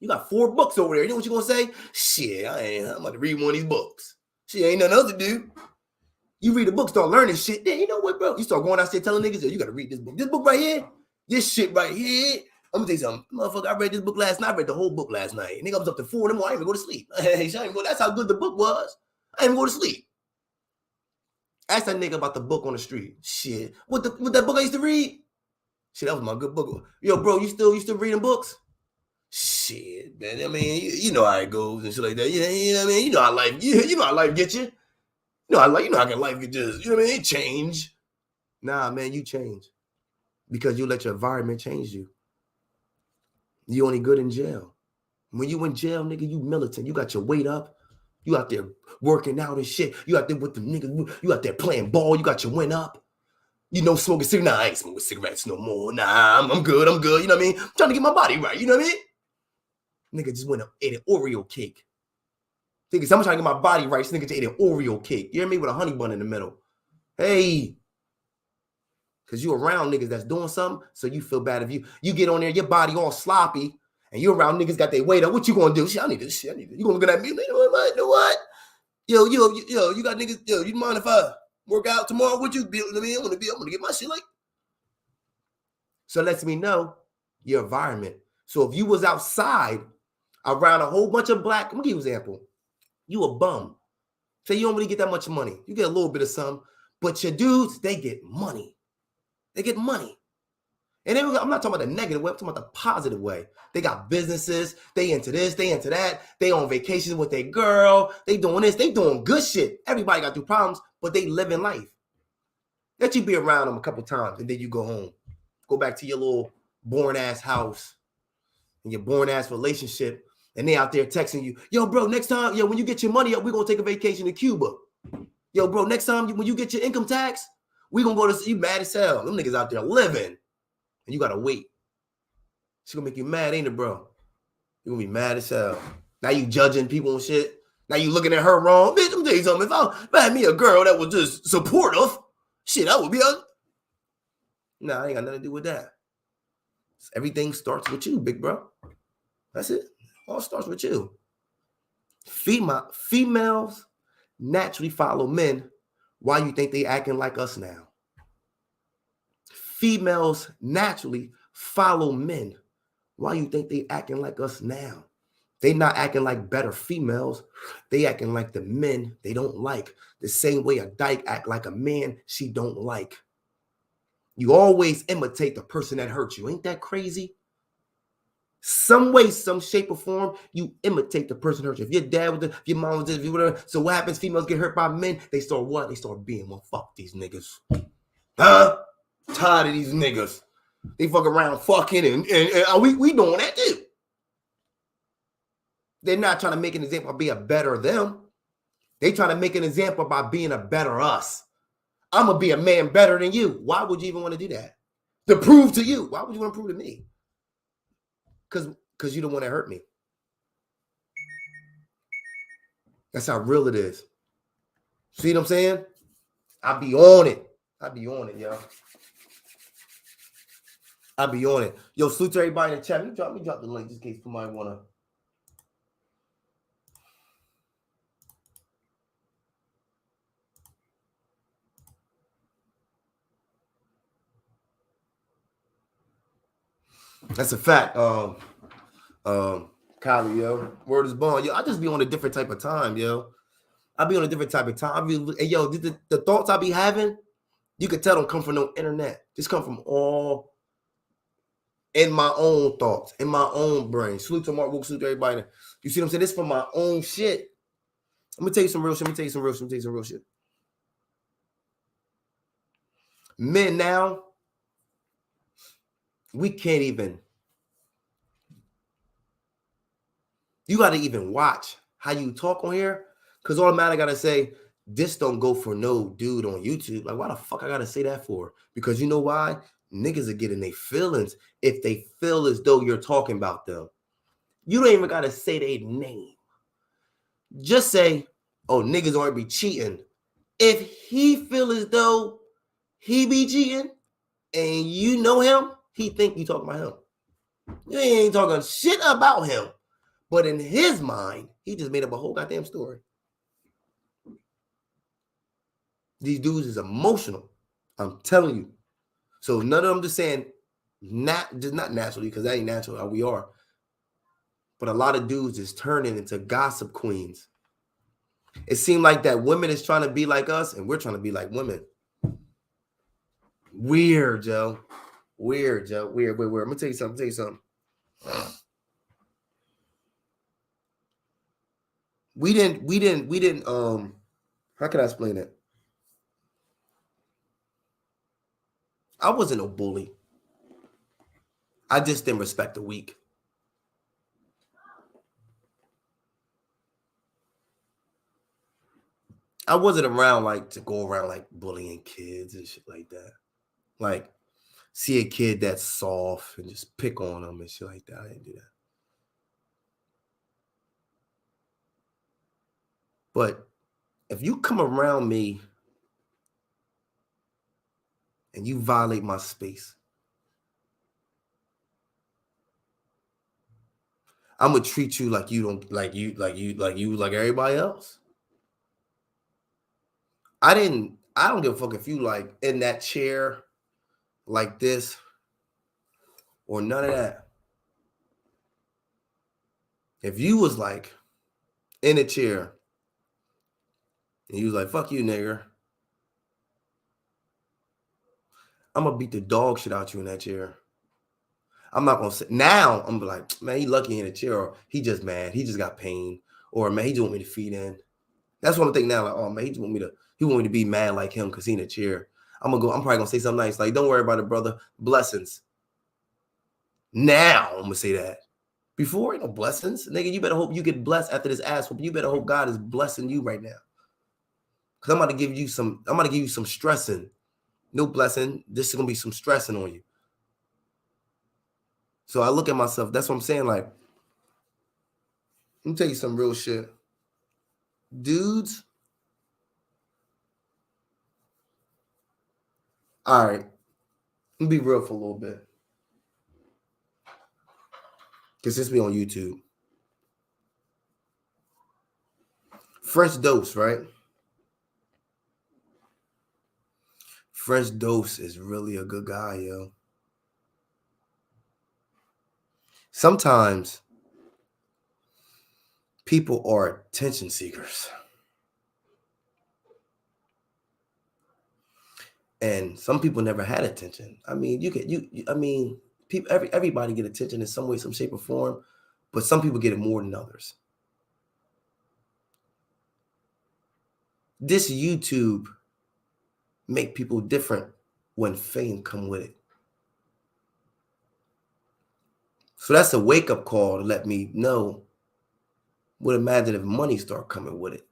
You got 4 books over there. You know what you're going to say? Shit, I'm about to read one of these books. Shit, ain't nothing else to do. You read a book, start learning shit. Then you know what, bro? You start going out there telling niggas, you got to read this book. This book right here, this shit right here. I'm going to tell you something. Motherfucker, I read this book last night. I read the whole book last night. Nigga, I was up to 4 in the morning. I didn't even go to sleep. That's how good the book was. I didn't even go to sleep. Ask that nigga about the book on the street. Shit. What that book I used to read? Shit, that was my good book. Yo, bro, you still reading books? Shit, man. I mean, you know how it goes and shit like that. You know what I mean? You know how life, you know how life gets you. You know how life get just, you know what I mean? It change. Nah, man, you change. Because you let your environment change you. You only good in jail. When you in jail, nigga, you militant. You got your weight up. You out there working out and shit. You out there with the niggas. You out there playing ball. You got your win up. You know, smoking cigarettes. Nah, I ain't smoking cigarettes no more. Nah, I'm good. I'm good. You know what I mean? I'm trying to get my body right. You know what I mean? Nigga just went up, ate an Oreo cake. Nigga, I'm trying to get my body right. This nigga just ate an Oreo cake. You hear me? With a honey bun in the middle. Hey. Because you around niggas that's doing something, so you feel bad if you get on there, your body all sloppy, and you around niggas got their weight up. What you gonna do? Shit, I need this shit. You gonna look at me? You know what? Yo, you got niggas. Yo, you mind if I work out tomorrow? Would you be? I mean, I'm gonna get my shit like. So it lets me know your environment. So if you was outside around a whole bunch of black, I'm gonna give you an example. You a bum. Say you don't really get that much money. You get a little bit of some, but your dudes, they get money. They get money. And then I'm not talking about the negative way, I'm talking about the positive way. They got businesses, they into this, they into that, they on vacation with their girl, they doing this, they doing good shit. Everybody got through problems, but they living life. Let you be around them a couple times, and then you go home. Go back to your little boring-ass house and your boring-ass relationship, and they out there texting you, yo, bro, next time, yo, when you get your money up, we're going to take a vacation to Cuba. Yo, bro, next time when you get your income tax, we gonna go to see you mad as hell. Them niggas out there living. And you gotta wait. She's gonna make you mad, ain't it, bro? You're gonna be mad as hell. Now you judging people and shit. Now you looking at her wrong. Bitch, let me tell you something. If I had me a girl that was just supportive, shit, I would be Nah, I ain't got nothing to do with that. Everything starts with you, big bro. That's it. All starts with you. Females naturally follow men. Why you think they acting like us now? Females naturally follow men. Why you think they acting like us now? They not acting like better females. They acting like the men they don't like. The same way a dyke act like a man she don't like. You always imitate the person that hurt you. Ain't that crazy? Some way, some shape or form, you imitate the person hurt you. If your dad was if your mom was this, if you whatever. So what happens? Females get hurt by men. They start what? They start being, well, fuck these niggas. Huh? Tired of these niggas. They fuck around fucking and we doing that too. They're not trying to make an example of being a better them. They trying to make an example by being a better us. I'm going to be a man better than you. Why would you even want to do that? To prove to you. Why would you want to prove to me? Because you don't want to hurt me. That's how real it is. See what I'm saying? I be on it. Yo. I be on it. Yo, salute to everybody in the chat. Let me drop the link just in case somebody want to. That's a fact. Kylie, yo. Word is born. Yo, I just be on a different type of time, yo. I be on a different type of time. Yo, the thoughts I be having, you could tell don't come from no internet. Just come from all in my own thoughts, in my own brain. Salute to Mark Wook, salute to everybody. You see what I'm saying? This is from my own shit. I'm gonna tell you some real shit. Men now, we can't even. You got to even watch how you talk on here, because automatically I got to say, this don't go for no dude on YouTube. Like, why the fuck I got to say that for? Because you know why? Niggas are getting their feelings if they feel as though you're talking about them. You don't even got to say their name. Just say, oh, niggas aren't be cheating. If he feel as though he be cheating and you know him, he think you talking about him. You ain't talking shit about him. But in his mind, he just made up a whole goddamn story. These dudes is emotional. I'm telling you. So none of them just saying, just not naturally, because that ain't natural how we are. But a lot of dudes is turning into gossip queens. It seemed like that women is trying to be like us, and we're trying to be like women. Weird, Joe. Weird, Joe. Weird. I'm gonna tell you something. We didn't. How can I explain it? I wasn't a bully. I just didn't respect the weak. I wasn't around like to go around like bullying kids and shit like that. Like see a kid that's soft and just pick on them and shit like that. I didn't do that. But if you come around me and you violate my space, I'm gonna treat you like you don't like everybody else. I don't give a fuck if you like in that chair like this or none of that. If you was like in a chair and you was like, fuck you, nigger, I'm gonna beat the dog shit out you in that chair. I'm not gonna say now, I'm like, man, he lucky in a chair, or he just mad, he just got pain, or man, he just want me to feed in. That's what I'm thinking now. Like, oh man, he want me to be mad like him because he in a chair. I'm probably gonna say something nice, like, don't worry about it, brother. Blessings. Now I'm gonna say that. Before, ain't no blessings. Nigga, you better hope you get blessed after this ass whooping. You better hope God is blessing you right now. Cause I'm about to give you some stressing. No blessing. This is gonna be some stressing on you. So I look at myself, that's what I'm saying. Like, let me tell you some real shit. Dudes. All right. Let me be real for a little bit. Cause this be on YouTube. Fresh Dose, right? Fresh Dose is really a good guy, yo. Sometimes people are attention seekers. And some people never had attention. I mean, people everybody get attention in some way, some shape or form, but some people get it more than others. This YouTube make people different when fame come with it. So that's a wake-up call to let me know what imagine if money start coming with it.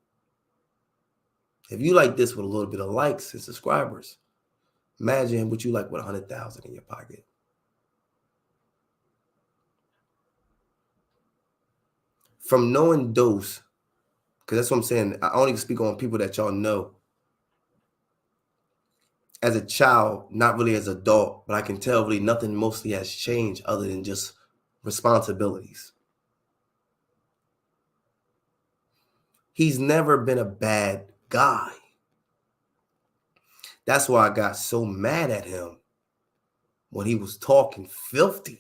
If you like this with a little bit of likes and subscribers, imagine what you like with 100,000 in your pocket. From knowing Dose, because that's what I'm saying, I only speak on people that y'all know. As a child, not really as an adult, but I can tell really nothing mostly has changed other than just responsibilities. He's never been a bad guy. That's why I got so mad at him when he was talking filthy.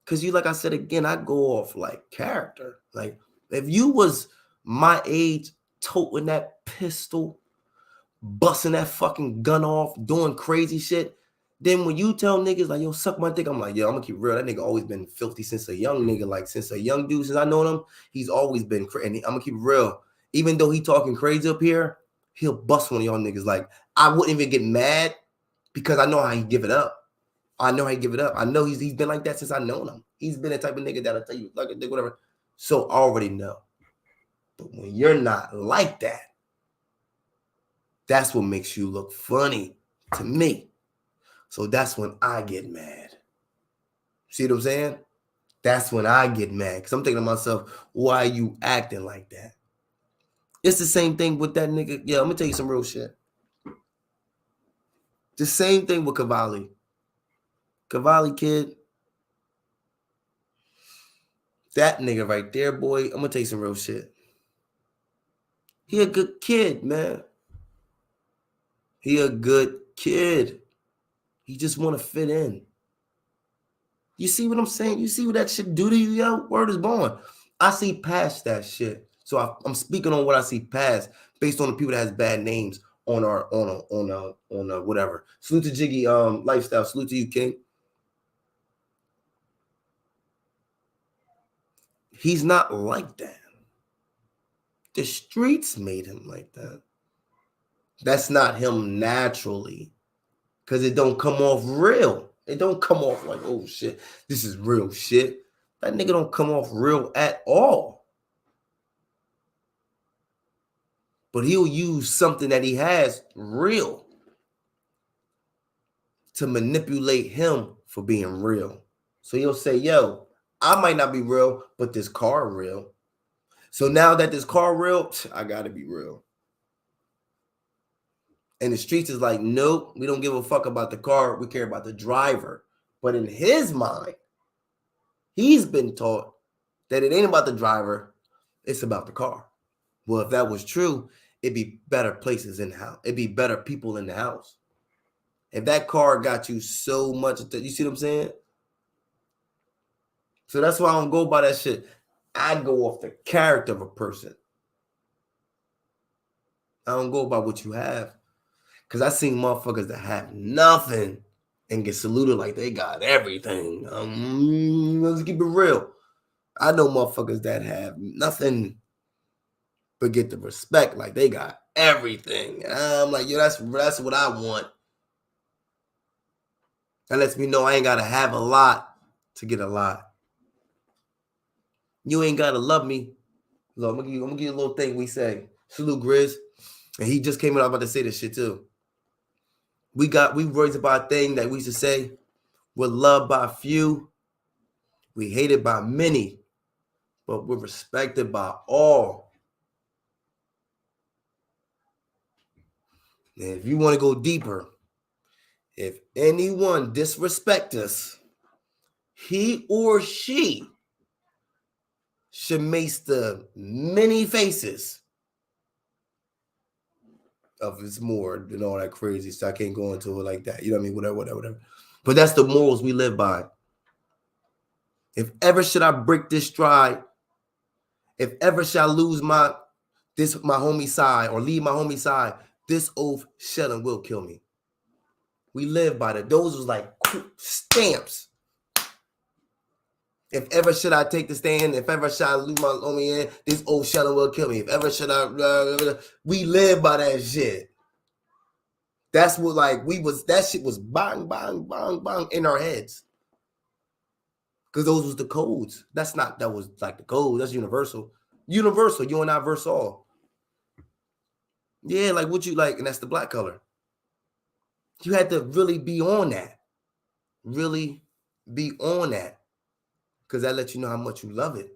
Because like I said again, I go off like character. Like if you was my age, toting that pistol, busting that fucking gun off, doing crazy shit, then when you tell niggas like, yo, suck my dick, I'm like, yo, I'm gonna keep real. That nigga always been filthy since a young nigga. Like since a young dude, since I known him, he's always been crazy. And I'm gonna keep real. Even though he talking crazy up here, he'll bust one of y'all niggas. Like I wouldn't even get mad because I know how he give it up. I know he's been like that since I known him. He's been the type of nigga that'll tell you like a dick, whatever. So I already know. But when you're not like that, that's what makes you look funny to me. So that's when I get mad. See what I'm saying? That's when I get mad. Because I'm thinking to myself, why are you acting like that? It's the same thing with that nigga. Yeah, I'm going to tell you some real shit. The same thing with Cavalli. Cavalli kid. That nigga right there, boy. I'm going to tell you some real shit. He a good kid, man. He a good kid. He just want to fit in. You see what I'm saying? You see what that shit do to you, yo? Word is born. I see past that shit. So I'm speaking on what I see past based on the people that has bad names on our whatever. Salute to Jiggy lifestyle. Salute to you, King. He's not like that. The streets made him like that. That's not him naturally, because it don't come off real. It don't come off like, oh shit, this is real shit. That nigga don't come off real at all. But he'll use something that he has real to manipulate him for being real. So he'll say, yo, I might not be real, but this car real. So now that this car real, I gotta be real. And the streets is like, nope, we don't give a fuck about the car. We care about the driver. But in his mind, he's been taught that it ain't about the driver, it's about the car. Well, if that was true, it'd be better places in the house. It'd be better people in the house. If that car got you so much, you see what I'm saying? So that's why I don't go by that shit. I go off the character of a person. I don't go by what you have. Because I seen motherfuckers that have nothing and get saluted like they got everything. Let's keep it real. I know motherfuckers that have nothing but get the respect like they got everything. I'm like, yo, that's what I want. That lets me know I ain't got to have a lot to get a lot. You ain't got to love me. So I'm gonna give you a little thing we say. Salute Grizz. And he just came in, I was about to say this shit too. We words about a thing that we used to say, we're loved by few, we hated by many, but we're respected by all. And if you want to go deeper, if anyone disrespect us, he or she should mace the many faces of his more than all that crazy stuff. I can't go into it like that. You know what I mean? Whatever. But that's the morals we live by. If ever should I break this stride, if ever shall I lose my homie side or leave my homie side, this oath shall and will kill me. We live by that. Those was like stamps. If ever should I take the stand, if ever should I lose my homie in, this oath shall and will kill me. If ever should I, we live by that shit. That's what that shit was bang, bang, bang, bang in our heads. Because those was the codes. That was like the code. That's universal. Universal, you and I verse all. Yeah, like what you like, and that's the black color. You had to really be on that. Really be on that. Because that lets you know how much you love it.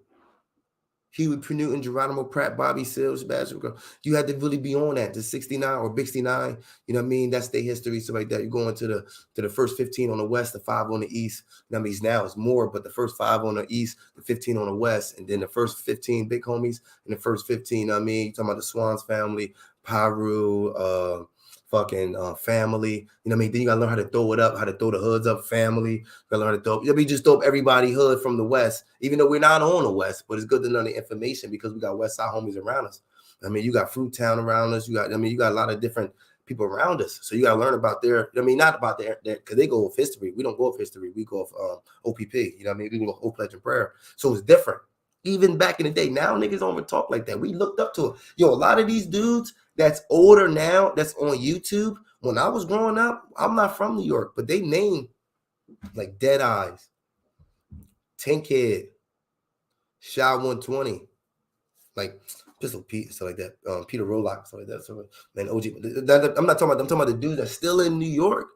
Huey P. Newton, Geronimo Pratt, Bobby Seals, Sebastian. You had to really be on that. The 69 or Big 69, you know what I mean? That's their history, stuff like that. You're going to the first 15 on the west, the 5 on the east. You know what I mean? Now it's more, but the first 5 on the east, the 15 on the west, and then the first 15 big homies, and the first 15, you know what I mean? You're talking about the Swans family, Paru, family, you know what I mean? Then you gotta learn how to throw it up, how to throw the hoods up, family. You gotta learn how to throw. We just throw everybody hood from the west, even though we're not on the west. But it's good to know the information because we got West Side homies around us. I mean, you got Fruit Town around us. You got a lot of different people around us. So you gotta learn about not about their because they go off history. We don't go off history. We go off OPP. You know what I mean? We go off Pledge and Prayer. So it's different. Even back in the day, now niggas don't even talk like that. We looked up to it. Yo, a lot of these dudes that's older now, that's on YouTube. When I was growing up, I'm not from New York, but they name like Dead Eyes, Tank Head, Shy 120, like Pistol Pete, stuff like that. Peter Rolock, stuff like that. So, man, OG. I'm talking about the dudes that's still in New York.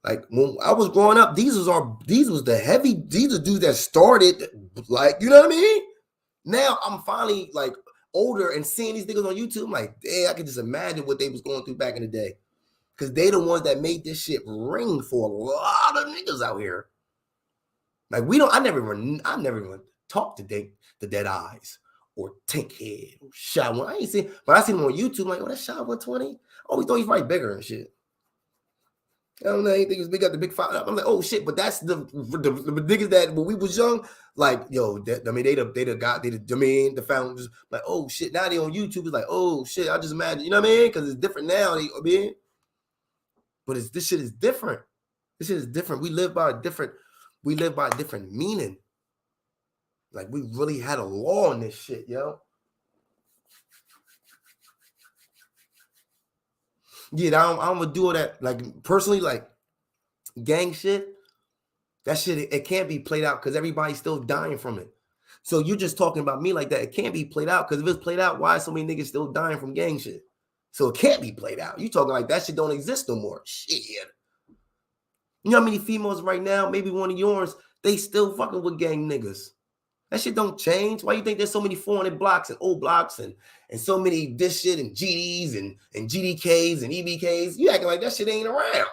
Like when I was growing up, these are dudes that started, like, you know what I mean? Now I'm finally like older and seeing these niggas on YouTube. I'm like, damn, I can just imagine what they was going through back in the day. Because they the ones that made this shit ring for a lot of niggas out here. Like I never even talked to the Dead Eyes or Tank Head or Shy One. I ain't seen, but I seen them on YouTube. Like, oh, that's Shy 120. Oh, we thought he's right bigger and shit. I don't know anything was big got the big five. I'm like, oh shit, but that's the niggas that when we was young, like, yo, I mean, the founders, like, oh shit, now they on YouTube. It's like, oh shit, I just imagine, you know what I mean? Because it's different now. I mean, but this shit is different. This shit is different. We live by a different meaning. Like, we really had a law on this shit, yo. Yeah, I'm gonna do all that. Like, personally, like gang shit, that shit, it can't be played out because everybody's still dying from it. So you're just talking about me like that. It can't be played out because if it's played out, why is so many niggas still dying from gang shit? So it can't be played out. You talking like that shit don't exist no more. Shit. You know how many females right now, maybe one of yours, they still fucking with gang niggas. That shit don't change. Why you think there's so many 400 blocks and old blocks and so many this shit and GDs and GDKs and EBKs? You acting like that shit ain't around.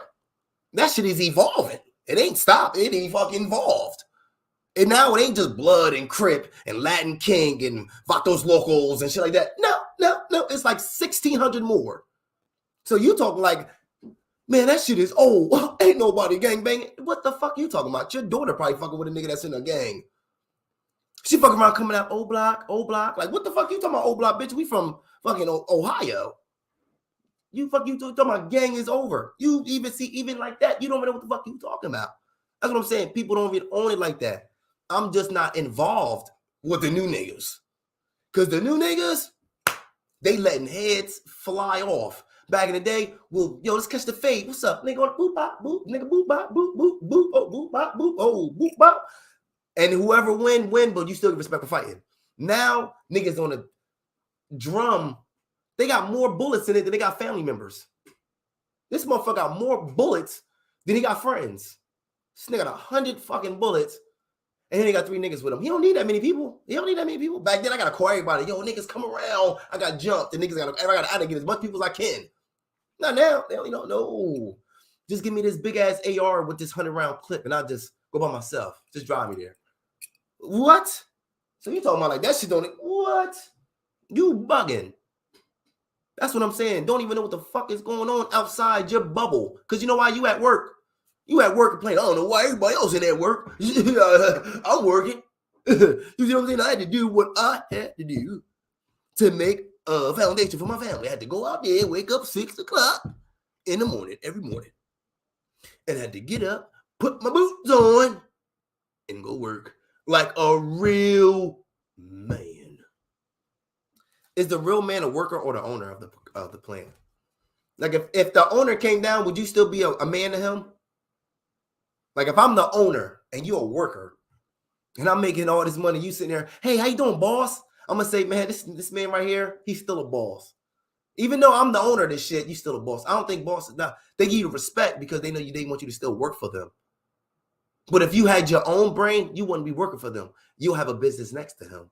That shit is evolving. It ain't stopped. It ain't fucking evolved. And now it ain't just Blood and Crip and Latin King and Vatos Locals and shit like that. No. It's like 1,600 more. So you talking like, man, that shit is old. Ain't nobody gang banging. What the fuck you talking about? Your daughter probably fucking with a nigga that's in a gang. She fucking around coming out old block. Like, what the fuck you talking about old block, bitch? We from fucking Ohio. You talking about gang is over. You even like that, you don't even know what the fuck you talking about. That's what I'm saying. People don't even own it like that. I'm just not involved with the new niggas. Because the new niggas, they letting heads fly off. Back in the day, well, yo, let's catch the fade. What's up? Nigga, boop, bop, boop. Nigga, boop, bop, boop, boop, boop. Oh, boop, bop, boop. Oh, boop, bop. And whoever win, but you still get respect for fighting. Now, niggas on a drum, they got more bullets in it than they got family members. This motherfucker got more bullets than he got friends. This nigga got 100 fucking bullets, and then he got 3 niggas with him. He don't need that many people. Back then, I got to call everybody. Yo, niggas come around. I got jumped. The niggas got to get as much people as I can. Not now. They don't know. Just give me this big-ass AR with this 100-round clip, and I'll just go by myself. Just drive me there. What? So you talking about like that shit don't... What? You bugging. That's what I'm saying. Don't even know what the fuck is going on outside your bubble. Because you know why? You at work. You at work complaining. I don't know why everybody else in at work. I'm working. You see what I'm saying? I had to do what I had to do to make a foundation for my family. I had to go out there, wake up 6 o'clock in the morning, every morning. And I had to get up, put my boots on, and go work like a real man. Is the real man a worker or the owner of the plant? Like if the owner came down, would you still be a man to him? Like if I'm the owner and you're a worker and I'm making all this money, you sitting there, hey, how you doing, boss? I'm gonna say, man, this man right here, he's still a boss. Even though I'm the owner of this shit, you still a boss. I don't think bosses now they give you respect because they know they want you to still work for them. But if you had your own brain, you wouldn't be working for them. You'll have a business next to him.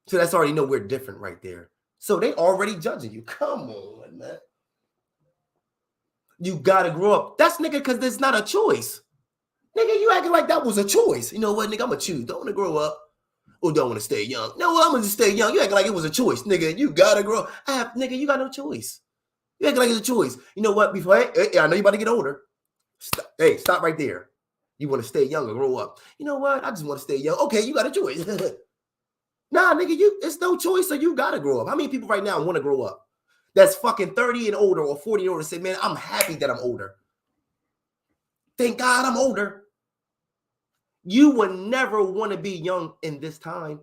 So that's already know we're different right there. So they already judging you. Come on, man. You gotta grow up. That's nigga because there's not a choice. Nigga, you acting like that was a choice. You know what, nigga? I'm gonna choose. Don't want to grow up or don't want to stay young. No, I'm gonna just stay young. You acting like it was a choice, nigga. You gotta grow up. Nigga, you got no choice. You acting like it's a choice. You know what? Before I know you about to get older. Stop right there. You want to stay young or grow up? You know what? I just want to stay young. Okay, you got a choice. Nah, nigga, it's no choice, so you gotta grow up. How many people right now want to grow up? That's fucking 30 and older or 40 and older say, man, I'm happy that I'm older. Thank God I'm older. You would never want to be young in this time.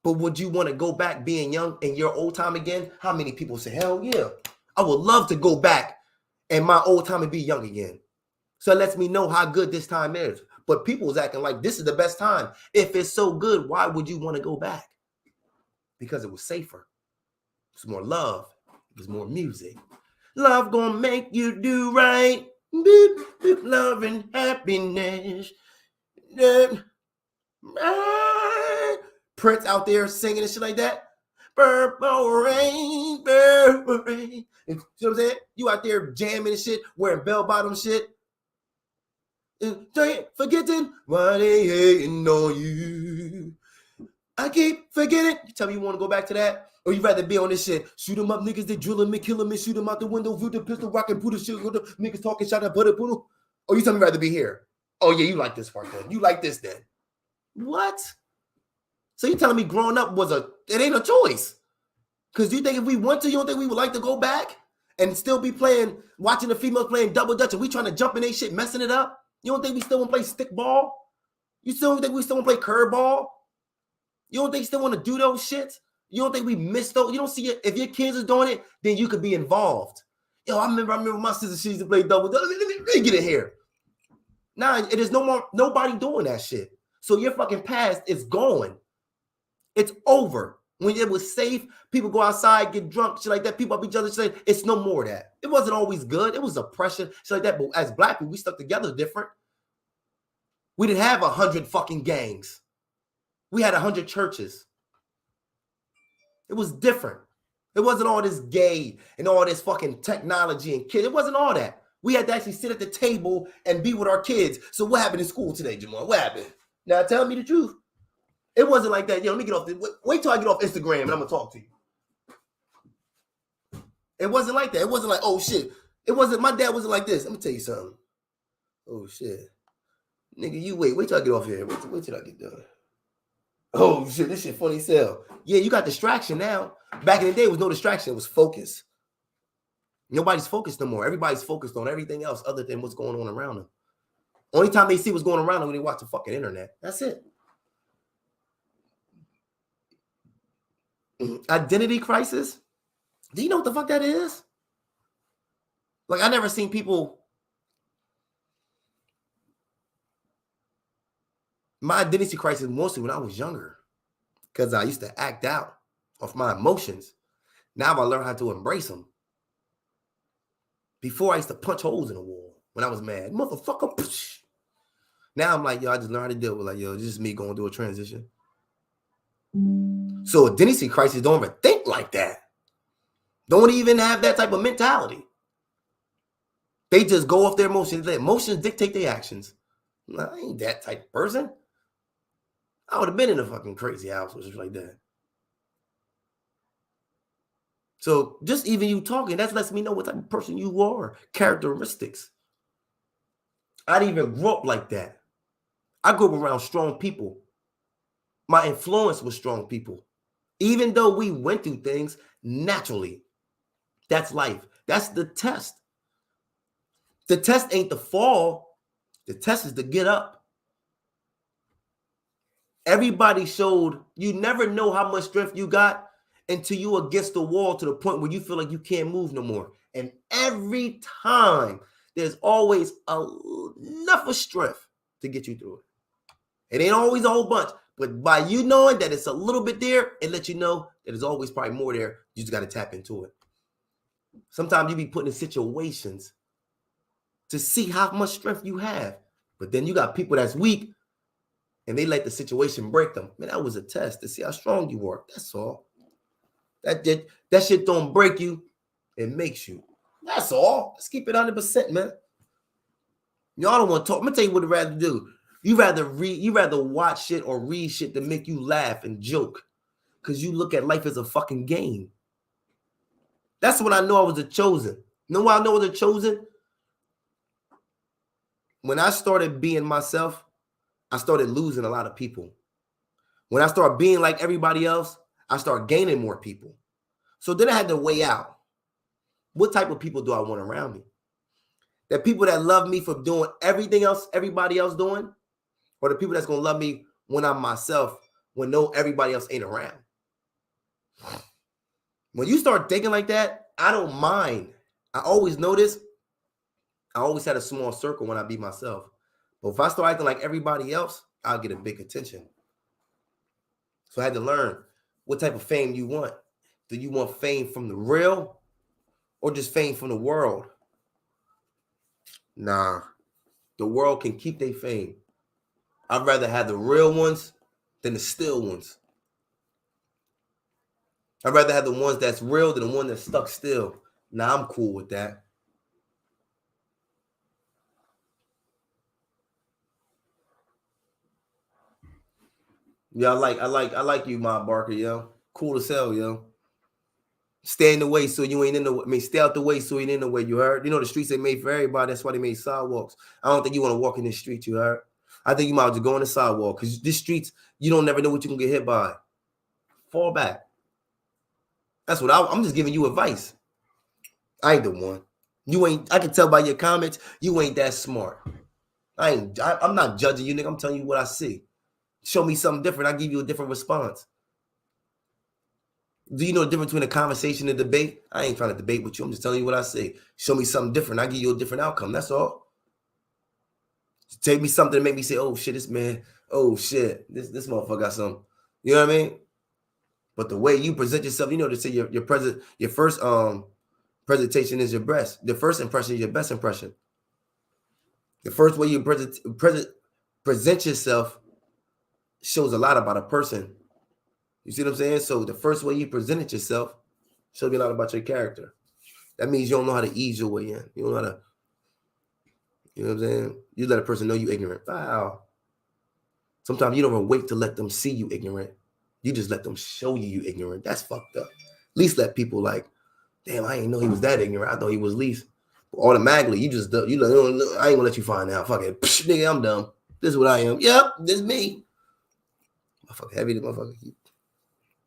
But would you want to go back being young in your old time again? How many people say, hell yeah. I would love to go back in my old time and be young again. So it lets me know how good this time is. But people is acting like this is the best time. If it's so good, why would you want to go back? Because it was safer. It's more love. It was more music. Love gonna make you do right. Beep, beep, love and happiness. Prince out there singing and shit like that. Purple rain, purple rain. You know what I'm saying? You out there jamming and shit, wearing bell-bottom shit. Forgetting why they hating on you. I keep forgetting. You tell me you want to go back to that. Or you rather be on this shit, shoot them up, niggas, they drill them and kill them and shoot them out the window, view the pistol, rock and put the shit, niggas talking, shot at butter poodle. Or you tell me rather be here? Oh yeah, you like this part then. You like this then. What? So you telling me growing up it ain't a choice. Because you think if we want to, you don't think we would like to go back and still be watching the females playing double dutch and we trying to jump in their shit, messing it up? You don't think we still want to play stick ball? You still don't think we still want to play curve ball? You don't think you still want to do those shits? You don't think we miss those? You don't see it? If your kids are doing it, then you could be involved. Yo, I remember my sister, she used to play double dutch. Let me get in here. Nah, it is nobody doing that shit. So your fucking past is gone. It's over. When it was safe, people go outside, get drunk, shit like that. People up each other, shit. It's no more of that. It wasn't always good. It was oppression, shit like that. But as black people, we stuck together different. We didn't have 100 fucking gangs. We had 100 churches. It was different. It wasn't all this gay and all this fucking technology and kids. It wasn't all that. We had to actually sit at the table and be with our kids. So what happened in school today, Jamal? What happened? Now tell me the truth. It wasn't like that. Yo, let me get off this. Wait till I get off Instagram and I'm going to talk to you. It wasn't like that. It wasn't like, oh, shit. My dad wasn't like this. Let me tell you something. Oh, shit. Nigga, you wait till I get off here. Wait till I get done. Oh, shit, this shit funny as hell. Yeah, you got distraction now. Back in the day, it was no distraction. It was focus. Nobody's focused no more. Everybody's focused on everything else other than what's going on around them. Only time they see what's going around them when they watch the fucking internet. That's it. Identity crisis? Do you know what the fuck that is? Like, I never seen people. My identity crisis mostly when I was younger, because I used to act out of my emotions. Now I learned how to embrace them. Before I used to punch holes in the wall when I was mad. Motherfucker. Now I'm like, yo, I just learned how to deal with, like, yo, this is me going through a transition. So identity crisis don't even think like that. Don't even have that type of mentality. They just go off their emotions. Their emotions dictate their actions. Nah, I ain't that type of person. I would have been in a fucking crazy house or something like that. So just even you talking, that lets me know what type of person you are. Characteristics. I didn't even grow up like that. I grew up around strong people. My influence was strong people. Even though we went through things naturally. That's life. That's the test. The test ain't the fall. The test is to get up. Everybody showed, you never know how much strength you got until you against the wall to the point where you feel like you can't move no more. And every time, there's always enough of strength to get you through it. It ain't always a whole bunch, but by you knowing that it's a little bit there, it lets you know that there's always probably more there. You just got to tap into it. Sometimes you be put in situations to see how much strength you have. But then you got people that's weak and they let the situation break them. Man, that was a test to see how strong you are. That's all. That shit don't break you. It makes you. That's all. Let's keep it 100%, man. Y'all don't want to talk. I'm going to tell you what I'd rather do. You rather watch shit or read shit to make you laugh and joke because you look at life as a fucking game. That's when I know I was a chosen. You know why I know I was a chosen? When I started being myself, I started losing a lot of people. When I started being like everybody else, I started gaining more people. So then I had to weigh out. What type of people do I want around me? The people that love me for doing everything else everybody else doing? Or the people that's going to love me when I'm myself, when everybody else ain't around? When you start thinking like that, I don't mind. I always notice I always had a small circle when I be myself. But if I start acting like everybody else, I'll get a big attention. So I had to learn what type of fame you want. Do you want fame from the real or just fame from the world? Nah, the world can keep their fame. I'd rather have the real ones than the still ones. I'd rather have the ones that's real than the one that's stuck still. Nah, I'm cool with that. Yeah, I like you, Ma Barker, yo. Cool as hell, yo. Stay in the way so you ain't in the way. I mean, stay out the way so you ain't in the way. You heard? You know the streets ain't made for everybody. That's why they made sidewalks. I don't think you want to walk in the street. You heard? I think you might as well go on the sidewalk because this streets, you don't never know what you can get hit by. Fall back. That's what I'm just giving you advice. I ain't the one. You ain't. I can tell by your comments, you ain't that smart. I'm not judging you, nigga. I'm telling you what I see. Show me something different. I give you a different response. Do you know the difference between a conversation and a debate? I ain't trying to debate with you. I'm just telling you what I say. Show me something different. I give you a different outcome. That's all. Take me something to make me say, oh shit, this man, oh shit, this motherfucker got something. You know what I mean? But the way you present yourself, you know, to say your first presentation is your best. The first impression is your best impression. The first way you present yourself shows a lot about a person. You see what I'm saying? So the first way you presented yourself shows me a lot about your character. That means you don't know how to ease your way in. You don't know how to, you know what I'm saying? You let a person know you ignorant. Wow. Sometimes you don't even wait to let them see you ignorant. You just let them show you ignorant. That's fucked up. At least let people like, damn, I didn't know he was that ignorant. I thought he was least. Automatically, I ain't gonna let you find out. Fuck it. Psh, nigga, I'm dumb. This is what I am. Yep, this is me. Motherfucker, heavy, the motherfucker.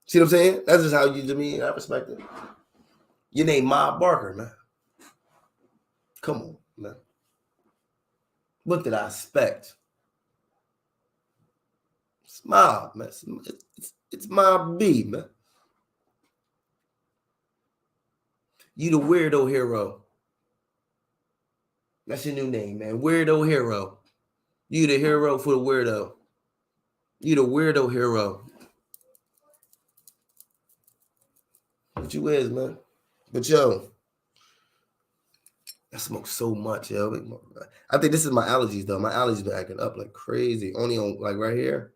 See what I'm saying? That's just how you do me. I respect it. Your name Ma Barker, man. Come on, man. What did I expect? Smile, man. It's my B, man. You the weirdo hero. That's your new name, man. Weirdo hero. You the hero for the weirdo. You the weirdo hero. What you is, man? But yo, I smoke so much, yo. I think this is my allergies, though. My allergies been acting up like crazy. Only on like right here.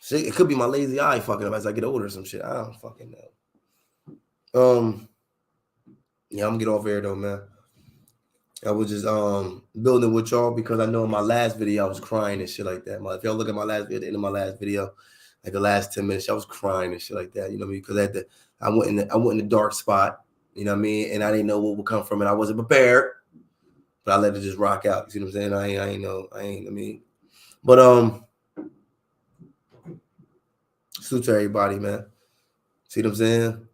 Shit, it could be my lazy eye fucking up as I get older or some shit. I don't fucking know. Yeah, I'm gonna get off air though, man. I was just building with y'all because I know in my last video I was crying and shit like that. If y'all look at my last video, at the end of my last video, like the last 10 minutes, I was crying and shit like that. You know what I mean? Because I went in the dark spot. You know what I mean? And I didn't know what would come from it. I wasn't prepared, but I let it just rock out. You see what I'm saying? I ain't know. I mean, but salute to everybody, man. See what I'm saying?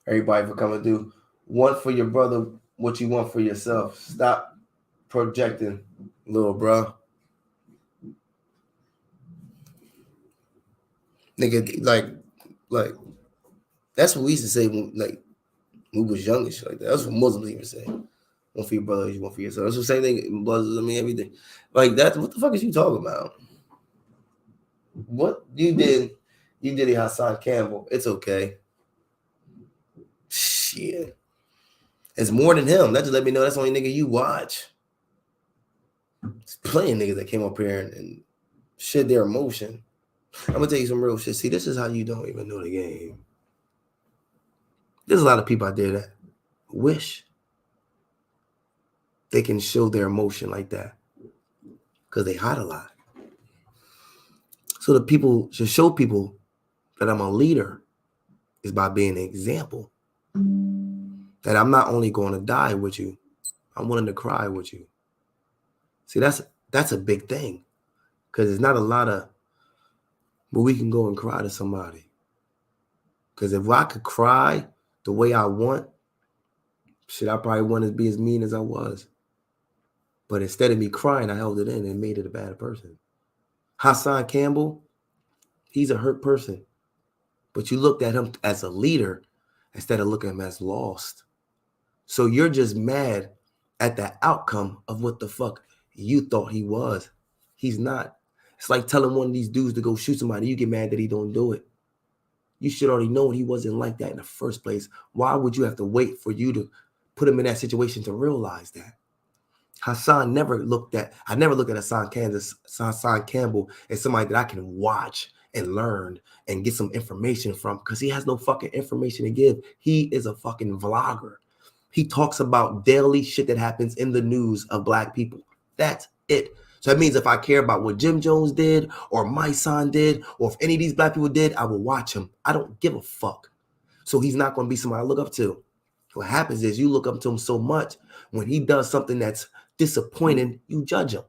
Everybody for coming through. One for your brother, what you want for yourself. Stop projecting, little bro. Nigga, like that's what we used to say when we was young and shit like that. That's what Muslims even say. One for your brother, you want for yourself. That's the same thing. Brothers, I mean, everything. Like that. What the fuck is you talking about? What you did it, Hassan Campbell. It's okay. Shit. It's more than him. That just let me know that's the only nigga you watch. There's plenty of niggas that came up here and shed their emotion. I'm gonna tell you some real shit. See, this is how you don't even know the game. There's a lot of people out there that wish they can show their emotion like that because they hide a lot. So the people should show people that I'm a leader is by being an example. That I'm not only going to die with you, I'm willing to cry with you. See, that's a big thing because it's not a lot of where we can go and cry to somebody. Because if I could cry the way I want, shit, I probably wouldn't be as mean as I was. But instead of me crying, I held it in and made it a bad person. Hassan Campbell, he's a hurt person. But you looked at him as a leader instead of looking at him as lost. So you're just mad at the outcome of what the fuck you thought he was. He's not. It's like telling one of these dudes to go shoot somebody. You get mad that he don't do it. You should already know he wasn't like that in the first place. Why would you have to wait for you to put him in that situation to realize that? I never looked at Hassan Campbell as somebody that I can watch and learn and get some information from because he has no fucking information to give. He is a fucking vlogger. He talks about daily shit that happens in the news of black people. That's it. So that means if I care about what Jim Jones did or my son did or if any of these black people did, I will watch him. I don't give a fuck. So he's not going to be somebody I look up to. What happens is you look up to him so much, when he does something that's disappointing, you judge him.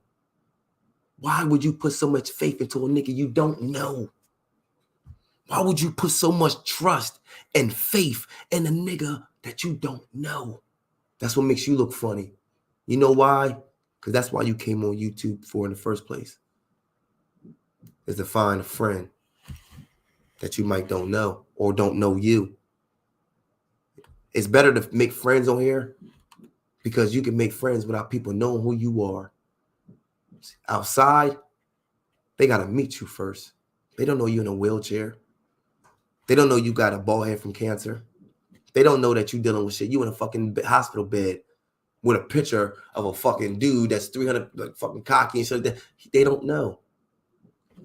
Why would you put so much faith into a nigga you don't know? Why would you put so much trust and faith in a nigga that you don't know? That's what makes you look funny. You know why? Because that's why you came on YouTube for in the first place. Is to find a friend that you might don't know or don't know you. It's better to make friends on here because you can make friends without people knowing who you are. Outside, they got to meet you first. They don't know you in a wheelchair. They don't know you got a bald head from cancer. They don't know that you dealing with shit. You in a fucking hospital bed with a picture of a fucking dude that's 300, like fucking cocky and shit like that. They don't know.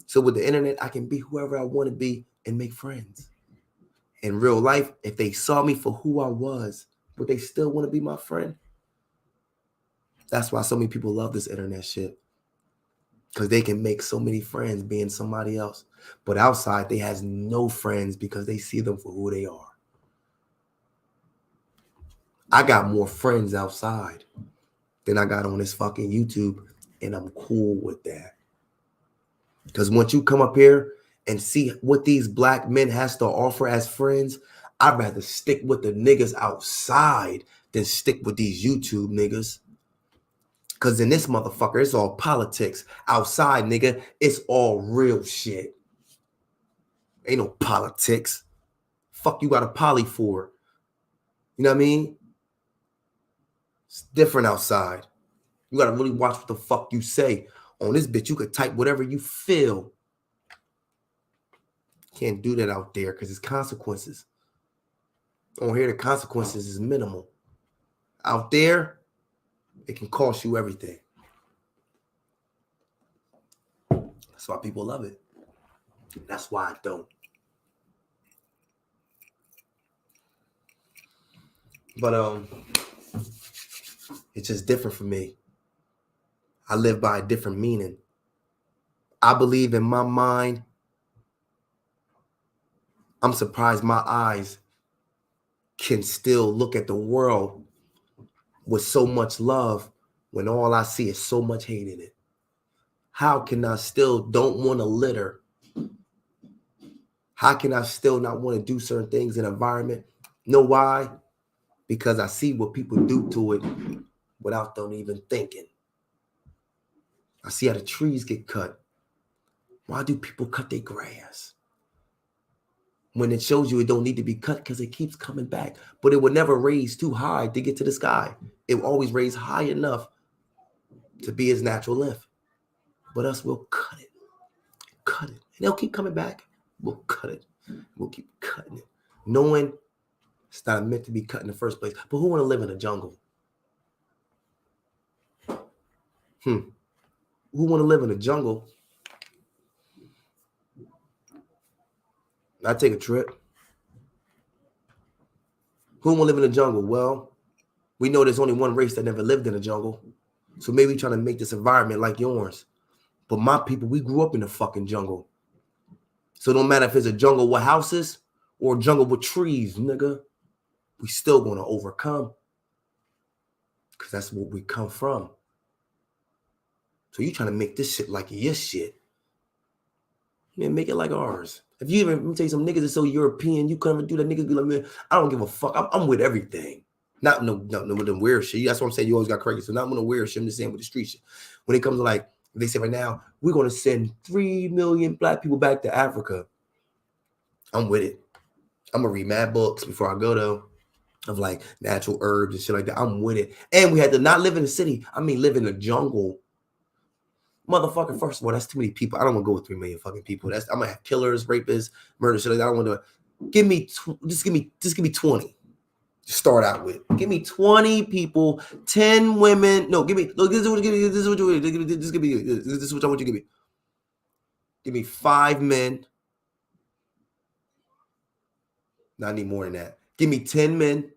So with the internet, I can be whoever I want to be and make friends. In real life, if they saw me for who I was, would they still want to be my friend? That's why so many people love this internet shit. Because they can make so many friends being somebody else. But outside, they has no friends because they see them for who they are. I got more friends outside than I got on this fucking YouTube, and I'm cool with that. Because once you come up here and see what these black men has to offer as friends, I'd rather stick with the niggas outside than stick with these YouTube niggas. Because in this motherfucker, it's all politics. Outside, nigga, it's all real shit. Ain't no politics. Fuck you got a poly for. You know what I mean? It's different outside. You got to really watch what the fuck you say. On this bitch, you could type whatever you feel. Can't do that out there because it's consequences. On here, the consequences is minimal. Out there, it can cost you everything. That's why people love it. That's why I don't. But it's just different for me. I live by a different meaning. I believe in my mind. I'm surprised my eyes can still look at the world with so much love when all I see is so much hate in it. How can I still don't want to litter? How can I still not want to do certain things in an environment? Know why? Because I see what people do to it without them even thinking. I see how the trees get cut. Why do people cut their grass? When it shows you it don't need to be cut because it keeps coming back. But it would never raise too high to get to the sky. It will always raise high enough to be its natural length. But us, we'll cut it. Cut it. And they'll keep coming back. We'll cut it. We'll keep cutting it. Knowing it's not meant to be cut in the first place. But who want to live in a jungle? Who want to live in a jungle? I take a trip. Who want to live in a jungle? Well, we know there's only one race that never lived in a jungle. So maybe trying to make this environment like yours. But my people, we grew up in the fucking jungle. So no matter if it's a jungle with houses or a jungle with trees, nigga, we still going to overcome. Because that's what we come from. So you trying to make this shit like your shit. Man, make it like ours. If you even, let me tell you, some niggas that's so European, you come and do that, niggas be like, man, I don't give a fuck. I'm with everything. Not with the weird shit. That's what I'm saying. You always got crazy. So not with the weird shit. I'm just saying with the street shit. When it comes to like, they say right now, we're going to send 3 million black people back to Africa. I'm with it. I'm going to read mad books before I go though. Of like natural herbs and shit like that. I'm with it. And we had to not live in the city. I mean, live in the jungle. Motherfucker, first of all, that's too many people. I don't want to go with 3 million fucking people. I'm gonna have killers, rapists, murder shit like that. I don't want to give me 20 to start out with. Give me 20 people, 10 women. No, give me, look, this is what you give me. This is what I want you to give me. Give me 5 men. No, I need more than that. Give me 10 men,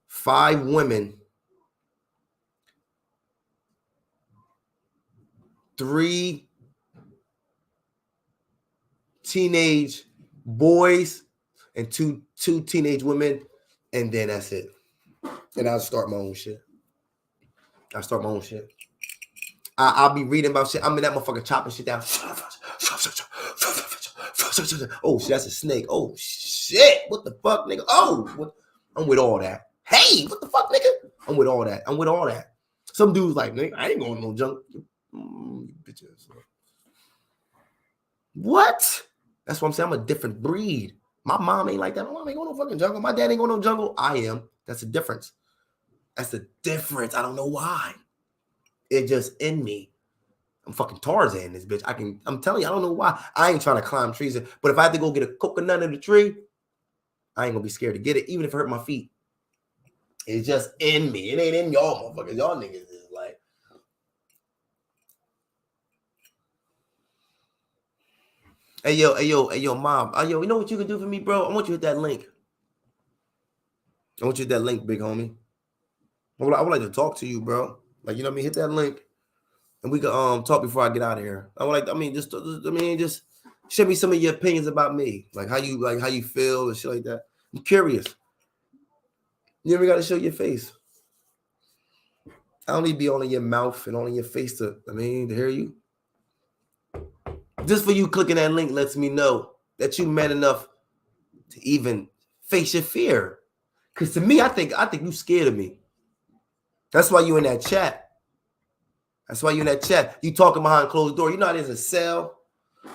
5 women, 3 teenage boys, and two teenage women, and then that's it. And I'll start my own shit. I'll be reading about shit. I'm in that motherfucker chopping shit down. Oh shit, that's a snake. Oh shit, what the fuck, nigga? Oh, what? I'm with all that. Hey, what the fuck, nigga? I'm with all that. Some dudes like, nigga, I ain't going no jungle. Bitch ass. What? That's what I'm saying. I'm a different breed. My mom ain't like that. My mom ain't going no fucking jungle. My dad ain't going no jungle. I am. That's the difference. I don't know why. It just in me. I'm fucking Tarzan, this bitch. I'm telling you, I don't know why. I ain't trying to climb trees. But if I have to go get a coconut in the tree, I ain't gonna be scared to get it, even if it hurt my feet. It's just in me. It ain't in y'all motherfuckers. Y'all niggas is like. Hey yo, mom. Yo, you know what you can do for me, bro? I want you to hit that link. Big homie. I would like to talk to you, bro. Like, you know what I mean? Hit that link. And we can talk before I get out of here. Just show me some of your opinions about me. Like how you feel and shit like that. I'm curious. You never got to show your face. I don't need to be on your mouth and on your face to hear you. Just for you clicking that link lets me know that you man enough to even face your fear. Because to me, I think you scared of me. That's why you in that chat. You talking behind closed door. You know how there's a cell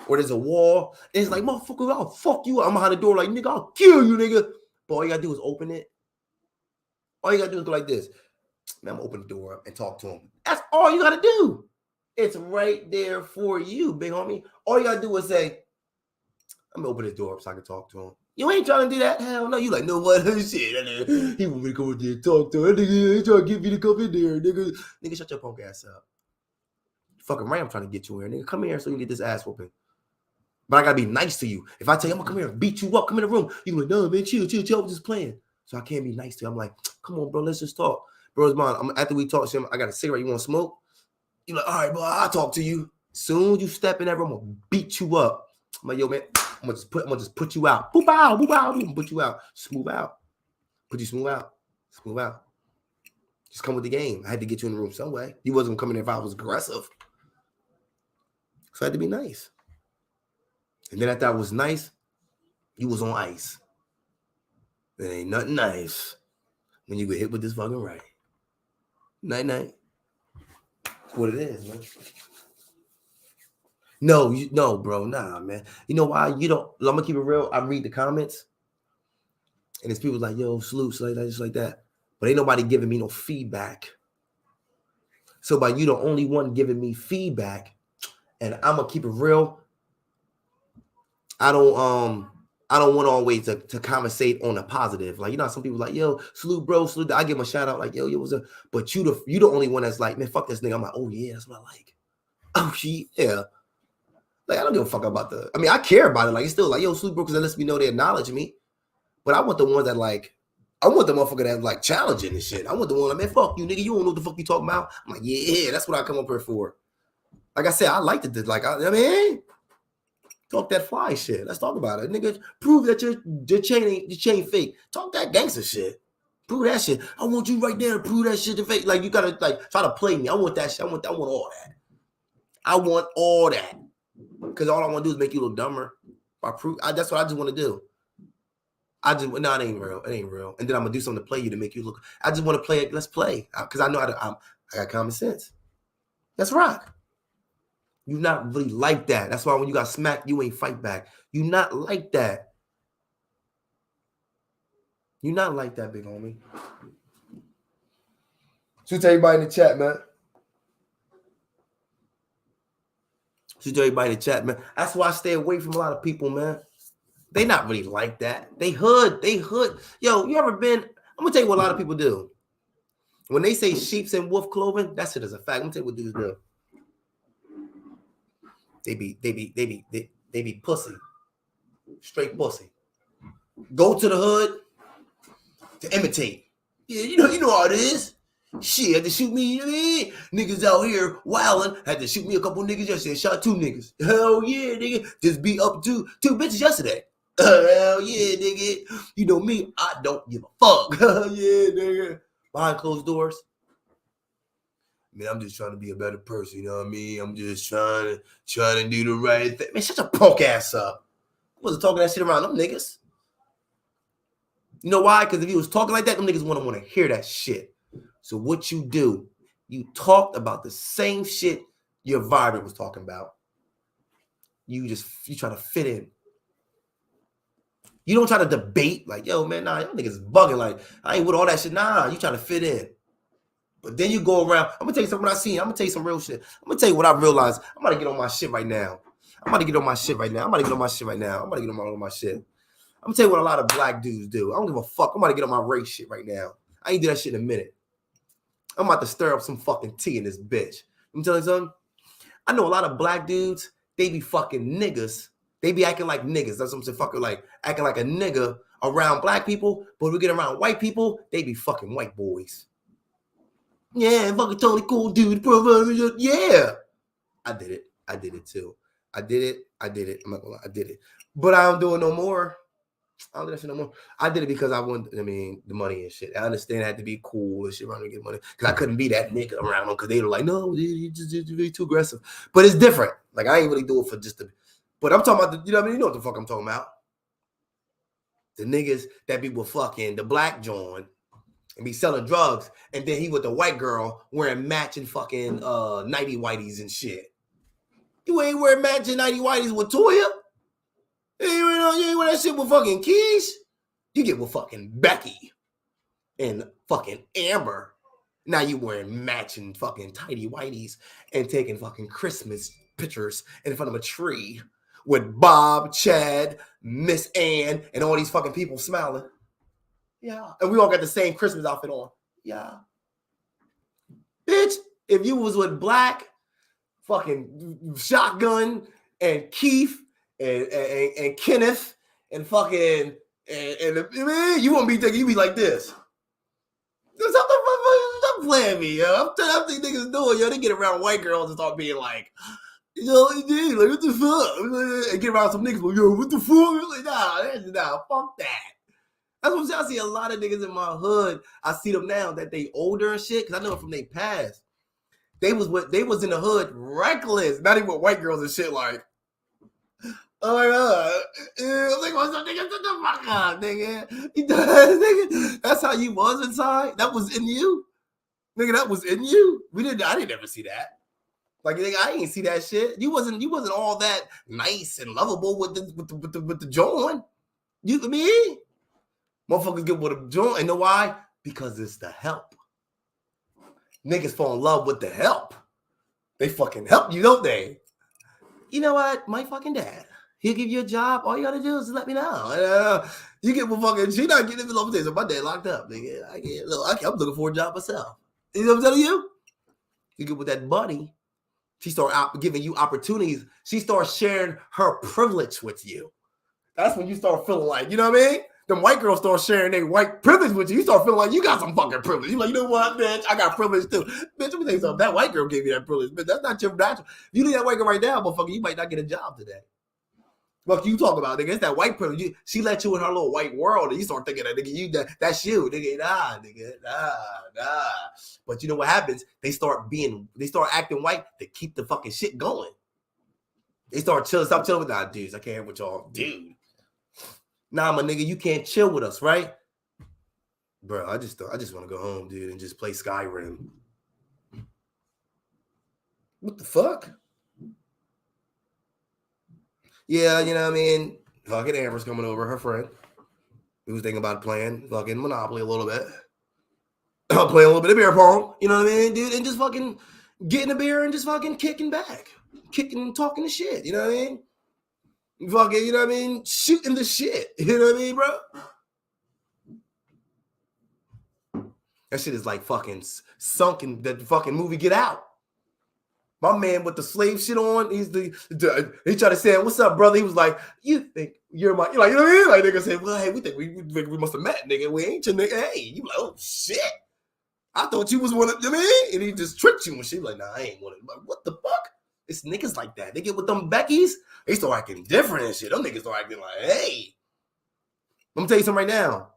or there's a wall. And it's like, motherfucker, I'll fuck you up. I'm behind the door like, nigga, I'll kill you, nigga. But all you gotta do is open it. All you gotta do is go like this. Man, I'm gonna open the door up and talk to him. That's all you gotta do. It's right there for you, big homie. All you gotta do is say, I'm gonna open the door up so I can talk to him. You ain't trying to do that. Hell no. You like, no what? Shit. He want me to go in there and talk to him. Nigga ain't trying to get me to come in there, nigga. Nigga, shut your punk ass up. Fucking right, I'm trying to get you in here. Nigga, come here so you can get this ass whooping. But I gotta be nice to you. If I tell you I'm gonna come here and beat you up, come in the room. You like, no, man, chill. I'm just playing. So I can't be nice to you. I'm like, come on, bro, let's just talk. Bro's mine. After we talk to him, I got a cigarette. You want to smoke? You like, all right, bro, I'll talk to you. Soon as you step in that room, I'm gonna beat you up. I'm like, yo, man, I'm gonna just put you out. Boop out, I'm gonna put you out. Smooth out. Put you smooth out. Just come with the game. I had to get you in the room some way. You wasn't coming in if I was aggressive. So I had to be nice. And then after I was nice, you was on ice. There ain't nothing nice when you get hit with this fucking right. Night. That's what it is, man. No, bro. Nah, man. You know why? I'm gonna keep it real. I read the comments. And it's people like, yo, salute, like that, just like that. But ain't nobody giving me no feedback. So by you the only one giving me feedback, and I'm gonna keep it real. I don't want to always to conversate on a positive. Like, you know, some people like, yo, salute, bro, salute. I give them a shout out, like, yo, what's up? But you the only one that's like, man, fuck this nigga. I'm like, oh yeah, that's what I like. Oh yeah. Like, I don't give a fuck about I care about it. Like, it's still like, yo, salute, bro, because it lets me know they acknowledge me. But I want the ones that like, I want the motherfucker that like challenging and shit. I want the one like, man, fuck you, nigga. You don't know what the fuck you talking about. I'm like, yeah, that's what I come up here for. Like I said, I like to talk that fly shit. Let's talk about it. Nigga, prove that your chain fake. Talk that gangster shit. Prove that shit. I want you right there to prove that shit to fake. Like, you gotta like try to play me. I want that shit. I want all that. I want all that. Because all I want to do is make you a little dumber. That's what I just want to do. It ain't real. It ain't real. And then I'm gonna do something to play you to make you look. I just want to play it. Let's play. Because I know I got common sense. Let's rock. You not really like that. That's why when you got smacked, you ain't fight back. You not like that. You not like that, big homie. Shoot to everybody in the chat, man. That's why I stay away from a lot of people, man. They not really like that. They hood. Yo, you ever been? I'm gonna tell you what a lot of people do. When they say sheep's and wolf clothing, that shit is a fact. I'm gonna tell you what dudes do. They be pussy. Straight pussy. Go to the hood to imitate. Yeah, you know how it is. Shit, had to shoot me, you know what I mean? Niggas out here wilding, had to shoot me a couple niggas yesterday. Shot 2 niggas. Hell yeah, nigga. Just beat up two bitches yesterday. Hell yeah, nigga. You know me, I don't give a fuck. Yeah, nigga. Behind closed doors. Man, I'm just trying to be a better person, you know what I mean? I'm just trying to do the right thing. Man, shut your punk ass up. I wasn't talking that shit around them niggas. You know why? Because if you was talking like that, them niggas wouldn't want to hear that shit. So what you do, you talked about the same shit your environment was talking about. You try to fit in. You don't try to debate like, yo, man, nah, y'all niggas bugging. Like, I ain't with all that shit. Nah, you trying to fit in. But then you go around. I'm gonna tell you something I seen. I'm gonna tell you some real shit. I'm gonna tell you what I realized. I'm about to get on my shit right now. I'm about to get on my shit right now. I'm gonna tell you what a lot of black dudes do. I don't give a fuck. I'm about to get on my race shit right now. I ain't do that shit in a minute. I'm about to stir up some fucking tea in this bitch. I'm telling you something. I know a lot of black dudes. They be fucking niggas. They be acting like niggas. That's what I'm saying. Fucking like acting like a nigga around black people. But when we get around white people, they be fucking white boys. Yeah, fucking totally cool dude. Yeah. I did it. I did it too. I did it. I'm not gonna lie. I did it. But I don't do it no more. I don't do that shit no more. I did it because I wanted, the money and shit. I understand I had to be cool and shit around to get money. Because I couldn't be that nigga around them because they were like, no, you just be too aggressive. But it's different. Like, I ain't really do it for just the, but I'm talking about, you know what the fuck I'm talking about. The niggas that be with fucking the black joint and be selling drugs, and then he with the white girl wearing matching fucking nighty whities and shit. You ain't wearing matching nighty whities with Toya. You ain't wearing that shit with fucking Keys. You get with fucking Becky and fucking Amber. Now you wearing matching fucking tidy whities and taking fucking Christmas pictures in front of a tree with Bob, Chad, Miss Ann, and all these fucking people smiling. Yeah. And we all got the same Christmas outfit on. Yeah. Bitch, if you was with Black, fucking Shotgun, and Keith, and Kenneth, and fucking, and man, you won't be thinking, you be like this. Stop playing me, yo. I'm telling you, niggas doing, yo. They get around white girls and start being like, yo, dude, like, what the fuck? And get around some niggas, like, yo, what the fuck? Like, nah, fuck that. That's what I'm saying. I see a lot of niggas in my hood. I see them now that they older and shit, because I know them from their past. They was in the hood reckless, not even with white girls and shit, like, oh my god. I'm like, what's up, nigga? Shut the fuck up, nigga. Nigga. That's how you was inside? That was in you? Nigga, that was in you? I didn't ever see that. Like, nigga, I ain't see that shit. You wasn't all that nice and lovable with the joint. You me? Motherfuckers get with a joint. And know why? Because it's the help. Niggas fall in love with the help. They fucking help you, don't they? You know what? My fucking dad. He'll give you a job. All you gotta do is let me know. You get with fucking, she not getting it over there. So my dad locked up, nigga. I'm looking for a job myself. You know what I'm telling you? You get with that money. She start giving you opportunities. She starts sharing her privilege with you. That's when you start feeling like, you know what I mean? Them white girls start sharing their white privilege with you. You start feeling like you got some fucking privilege. You're like, you know what, bitch? I got privilege too. Bitch, let me tell you something. That white girl gave you that privilege. Bitch, that's not your natural. If you need that white girl right now, motherfucker, you might not get a job today. What you talk about, nigga? It's that white privilege. She let you in her little white world, and you start thinking that, nigga, that's you, nigga. Nah. But you know what happens? They start acting white to keep the fucking shit going. They start stop chilling with that dudes. I can't have with y'all, dude. Nah, my nigga, you can't chill with us, right? Bro, I just want to go home, dude, and just play Skyrim. What the fuck? Yeah, you know what I mean? Fucking Amber's coming over, her friend. We was thinking about playing fucking Monopoly a little bit. Play a little bit of beer pong, you know what I mean, dude? And just fucking getting a beer and just fucking kicking back. Kicking and talking the shit, you know what I mean? Fucking, you know what I mean? Shooting the shit. You know what I mean, bro? That shit is like fucking sunk in the fucking movie Get Out. My man with the slave shit on, he tried to say, what's up, brother? He was like, you think you're my, you know what I mean? Like, nigga said, well, hey, we think we must have met, nigga. We ain't your nigga. Hey, you like, oh, shit. I thought you was one of, you know what I mean? And he just tricked you and shit. Like, nah, I ain't one of them. Like, what the fuck? It's niggas like that. They get with them Beckys, they start acting different and shit. Them niggas start acting like, hey. I'm gonna tell you something right now.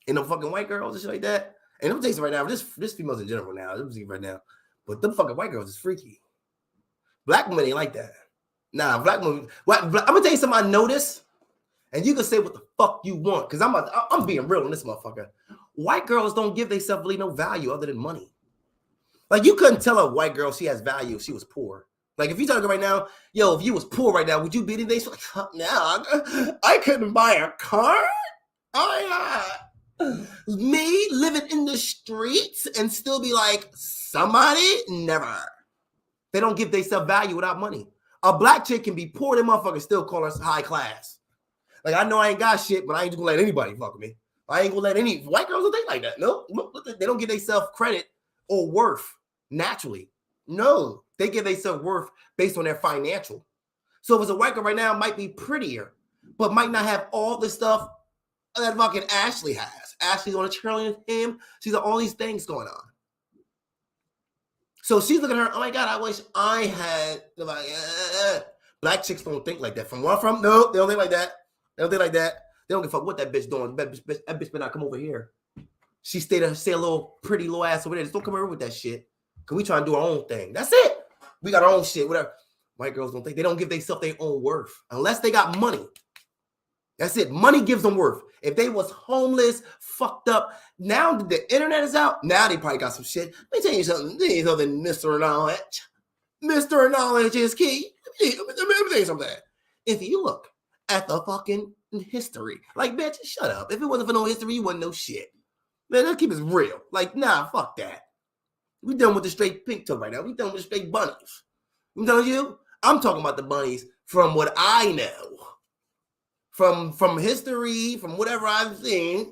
And them fucking white girls and shit like that. And I'm gonna tell you something right now. This females in general now. I'm saying right now. But them fucking white girls is freaky. Black women ain't like that. Nah, black women. I'm gonna tell you something I noticed. And you can say what the fuck you want, because I'm being real on this motherfucker. White girls don't give themselves really no value other than money. Like, you couldn't tell a white girl she has value if she was poor. Like, if you tell her right now, yo, if you was poor right now, would you be anything? She's like, no, I couldn't buy a car. Me living in the streets and still be like, somebody? Never. They don't give themselves value without money. A black chick can be poor, them motherfuckers still call us high class. Like, I know I ain't got shit, but I ain't just gonna let anybody fuck with me. I ain't gonna let any white girls don't think like that. No, they don't give themselves credit or worth naturally. No, they give themselves worth based on their financial. So if it's a white girl right now, might be prettier, but might not have all the stuff that fucking Ashley has. Ashley's on a cheerleading team. She's got all these things going on. So she's looking at her, oh my God, I wish I had, like, Black chicks don't think like that. From where I'm from, no, they don't think like that. They don't think like that. They don't give a fuck what that bitch doing. That bitch better not come over here. She stay a little pretty little ass over there. Just don't come over with that shit. Cause we try to do our own thing. That's it. We got our own shit, whatever. White girls don't think, they don't give themselves their own worth. Unless they got money. That's it. Money gives them worth. If they was homeless, fucked up, now that the internet is out, now they probably got some shit. Let me tell you something, Mr. Knowledge. Mr. Knowledge is key. Let me tell you something. If you look at the fucking history, like, bitch, shut up. If it wasn't for no history, you wouldn't know shit. Man, let's keep it real. Like, nah, fuck that. We done with the straight pink toe right now. We done with the straight bunnies. I'm telling you, I'm talking about the bunnies from what I know. From history, from whatever I've seen,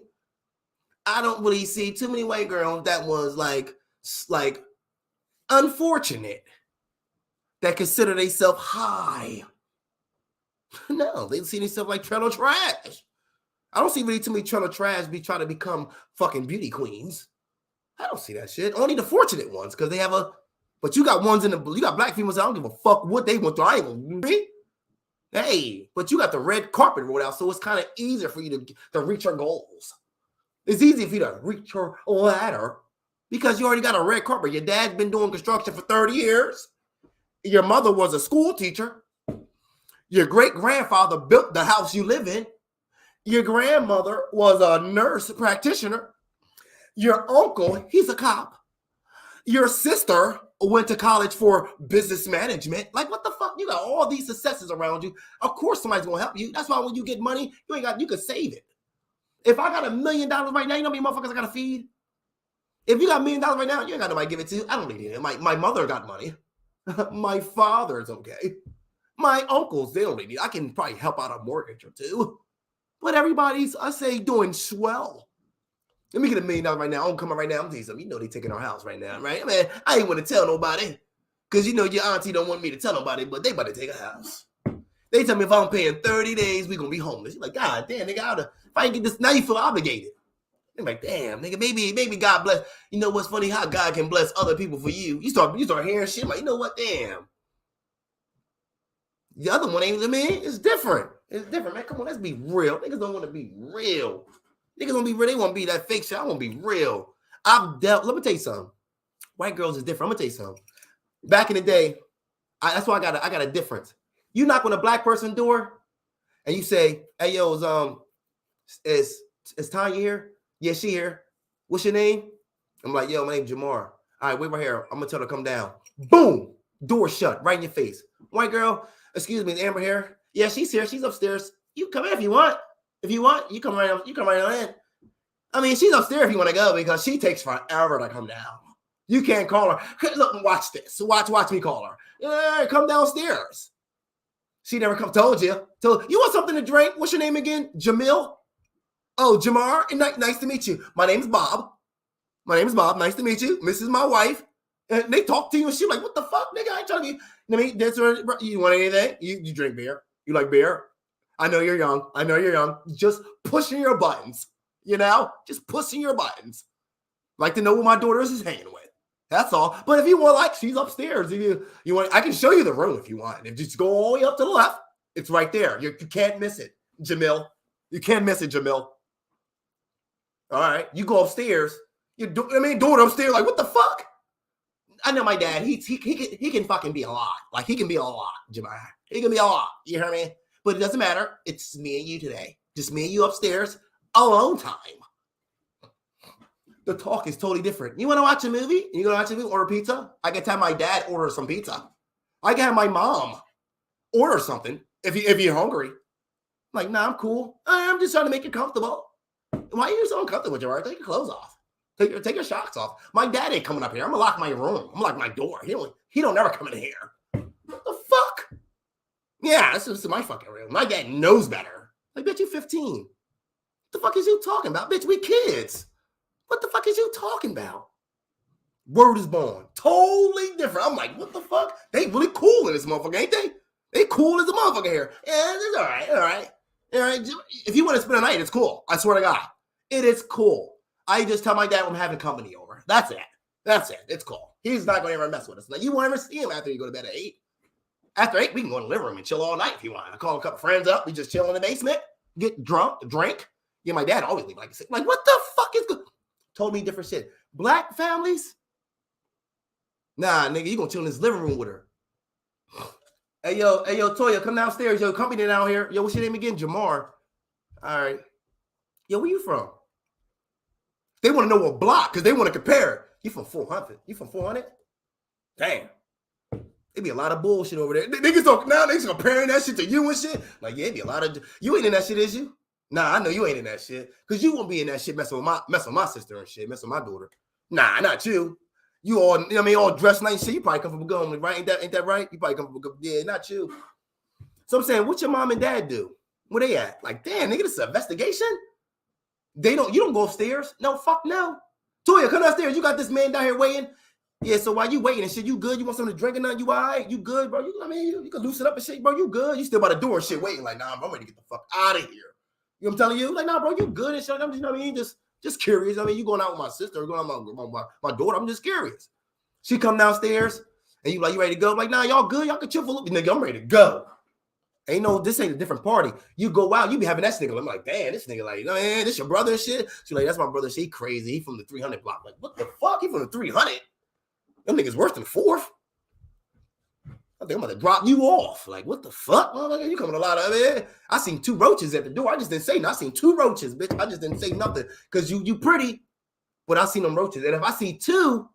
I don't really see too many white girls that was like unfortunate that consider themselves high. No, they see themselves like trailer trash. I don't see really too many trailer trash be trying to become fucking beauty queens. I don't see that shit. Only the fortunate ones, because they have but you got ones you got black females, I don't give a fuck what they went through. I ain't gonna be. Hey, but you got the red carpet rolled out, so it's kind of easier for you to reach your goals. It's easy for you to reach your ladder because you already got a red carpet. Your dad's been doing construction for 30 years. Your mother was a school teacher. Your great-grandfather built the house you live in. Your grandmother was a nurse practitioner. Your uncle, he's a cop. Your sister went to college for business management. Like, what the fuck? You got all these successes around you. Of course somebody's going to help you. That's why when you get money, you can save it. If I got $1 million right now, you know how many motherfuckers I got to feed? If you got $1 million right now, you ain't got nobody give it to you. I don't need it. My mother got money. My father's okay. My uncles, they don't need it. I can probably help out a mortgage or two. But everybody's, I say, doing swell. Let me get $1 million right now. I'm coming right now. I'm telling you something. You know they taking our house right now, right? Man, I ain't want to tell nobody. Because you know your auntie don't want me to tell nobody, but they about to take a house. They tell me if I'm paying 30 days, we going to be homeless. You're like, God damn, nigga, if I ain't get this, now you feel obligated. They're like, damn, nigga, maybe God bless. You know what's funny? How God can bless other people for you. You start hearing shit like, you know what? Damn. The other one ain't, I mean, it's different. It's different, man. Come on, let's be real. Niggas don't want to be real. Niggas don't be real. They want to be that fake shit. I want to be real. Let me tell you something. White girls is different. I'm going to tell you something. Back in the day, that's why I got a difference. You knock on a black person door and you say, hey, yo, is Tanya here? Yeah, she here. What's your name? I'm like, yo, my name's Jamar. All right, wait right here. I'm going to tell her to come down. Boom. Door shut right in your face. White girl, excuse me, is Amber here? Yeah, she's here. She's upstairs. You come in if you want. If you want, you come right on in. I mean, she's upstairs if you want to go because she takes forever to come down. You can't call her. Look, watch this. Watch me call her. Yeah, come downstairs. She never come. Told you. You want something to drink? What's your name again? Jamil? Oh, Jamar. Nice to meet you. My name's Bob. Nice to meet you. This is my wife. And they talk to you and she's like, what the fuck, nigga? I ain't trying to be. I mean, you want anything? You drink beer? You like beer? I know you're young. Just pushing your buttons, just pushing your buttons. Like to know what my daughter is hanging with. That's all. But if you want, like, she's upstairs. If you want, I can show you the room if you want. If you just go all the way up to the left, it's right there. You can't miss it, Jamil. You can't miss it, Jamil. All right. You go upstairs. Doing it upstairs. Like, what the fuck? I know my dad. He can fucking be a lot. Like, he can be a lot, Jemima. He can be a lot. You hear me? But it doesn't matter. It's me and you today. Just me and you upstairs. Alone time. The talk is totally different. You want to watch a movie? You going to watch a movie? Order pizza? I can have my dad order some pizza. I can have my mom order something if you're hungry. I'm like, nah, I'm cool. I'm just trying to make you comfortable. Why are you so uncomfortable, Gerard? Take your clothes off. Take your socks off. My dad ain't coming up here. I'm gonna lock my room. I'm gonna lock my door. He don't never come in here. What the fuck? Yeah, this is my fucking room. My dad knows better. I bet you 15. What the fuck is you talking about? Bitch, we kids. What the fuck is you talking about? Word is born. Totally different. I'm like, what the fuck? They really cool in this motherfucker, ain't they? They cool as a motherfucker here. Yeah, it's all right. If you want to spend a night, it's cool. I swear to God. It is cool. I just tell my dad I'm having company over. That's it. It's cool. He's not going to ever mess with us. Like, you won't ever see him after you go to bed at 8. After 8, we can go in the living room and chill all night if you want. I call a couple friends up. We just chill in the basement, get drunk, drink. Yeah, my dad always leave like 6. Like, what the fuck is good? Totally different shit. Black families? Nah, nigga, you gonna chill in this living room with her. Hey, yo, Toya, come downstairs. Yo, company down here. Yo, what's your name again? Jamar. All right. Yo, where you from? They want to know what block because they want to compare. You from 400? You from 400? Damn. It'd be a lot of bullshit over there. Niggas comparing that shit to you and shit. Like, yeah, it'd be a lot of. You ain't in that shit, is you? Nah, I know you ain't in that shit because you won't be in that shit messing with my sister and shit, messing with my daughter. Nah, not you. You all, you know what I mean, all dressed nice shit. You probably come from a gun, right? Ain't that right? You probably come from a gun. Yeah, not you. So I'm saying, what your mom and dad do? Where they at? Like, damn, nigga, this is an investigation? You don't go upstairs? No, fuck no. Toya, come downstairs. You got this man down here waiting. Yeah, so while you waiting and shit, you good? You want something to drink or nothing? You all right? You good, bro? You can loosen up and shit, bro. You good? You still by the door and shit waiting. Like, nah, bro, I'm ready to get the fuck out of here. You know what I'm telling you? Like, nah, bro, you good and shit. I'm just, you know what I mean? Just curious. I mean, you going out with my sister, going out with my daughter. I'm just curious. She come downstairs and you like, you ready to go? I'm like, nah, y'all good? Y'all can chill for a little bit. Nigga, I'm ready to go. This ain't a different party. You go out, you be having that nigga. I'm like, damn, this nigga, like, man, this your brother and shit. She's like, that's my brother. She crazy. He from the 300 block. Like, what the fuck? He from the 300? Them niggas worse than 4th. I think I'm about to drop you off. Like, what the fuck? You coming a lot of it. I seen 2 roaches at the door. I just didn't say nothing. I seen 2 roaches, bitch. I just didn't say nothing because you pretty, but I seen them roaches. And if I see 2,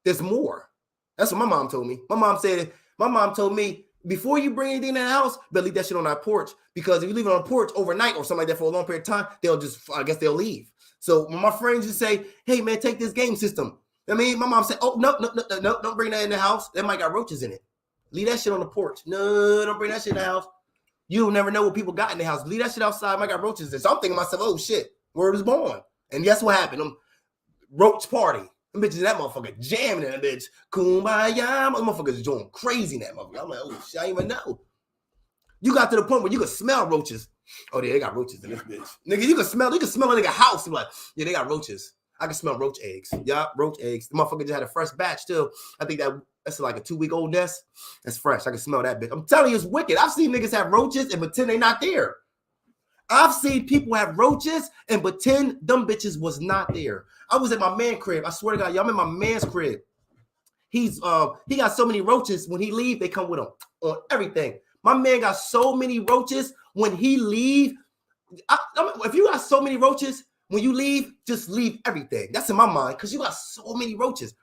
there's more. That's what my mom told me. My mom told me, before you bring anything in the house, better leave that shit on our porch. Because if you leave it on the porch overnight or something like that for a long period of time, they'll leave. So when my friends just say, hey man, take this game system. I mean, my mom said, oh, no, don't bring that in the house. That might got roaches in it. Leave that shit on the porch. No, don't bring that shit in the house. You'll never know what people got in the house. Leave that shit outside. Might got roaches in it. So I'm thinking to myself, oh shit, word is born. And guess what happened? Roach party. Them bitches in that motherfucker jamming in that bitch. Kumbaya. Motherfuckers doing crazy in that motherfucker. I'm like, oh shit, I didn't even know. You got to the point where you could smell roaches. Oh, yeah, they got roaches in this bitch. Nigga, you can smell a nigga house. I'm like, yeah, they got roaches. I can smell roach eggs. Yeah, roach eggs. The motherfucker just had a fresh batch too. I think that's like a 2-week-old nest. That's fresh. I can smell that bitch. I'm telling you, it's wicked. I've seen niggas have roaches and pretend they not there. I've seen people have roaches and pretend them bitches was not there. I was at my man's crib. I swear to God, y'all, I'm in my man's crib. He got so many roaches. When he leave, they come with him on everything. My man got so many roaches. When he leave, if you got so many roaches, when you leave, just leave everything. That's in my mind because you got so many roaches.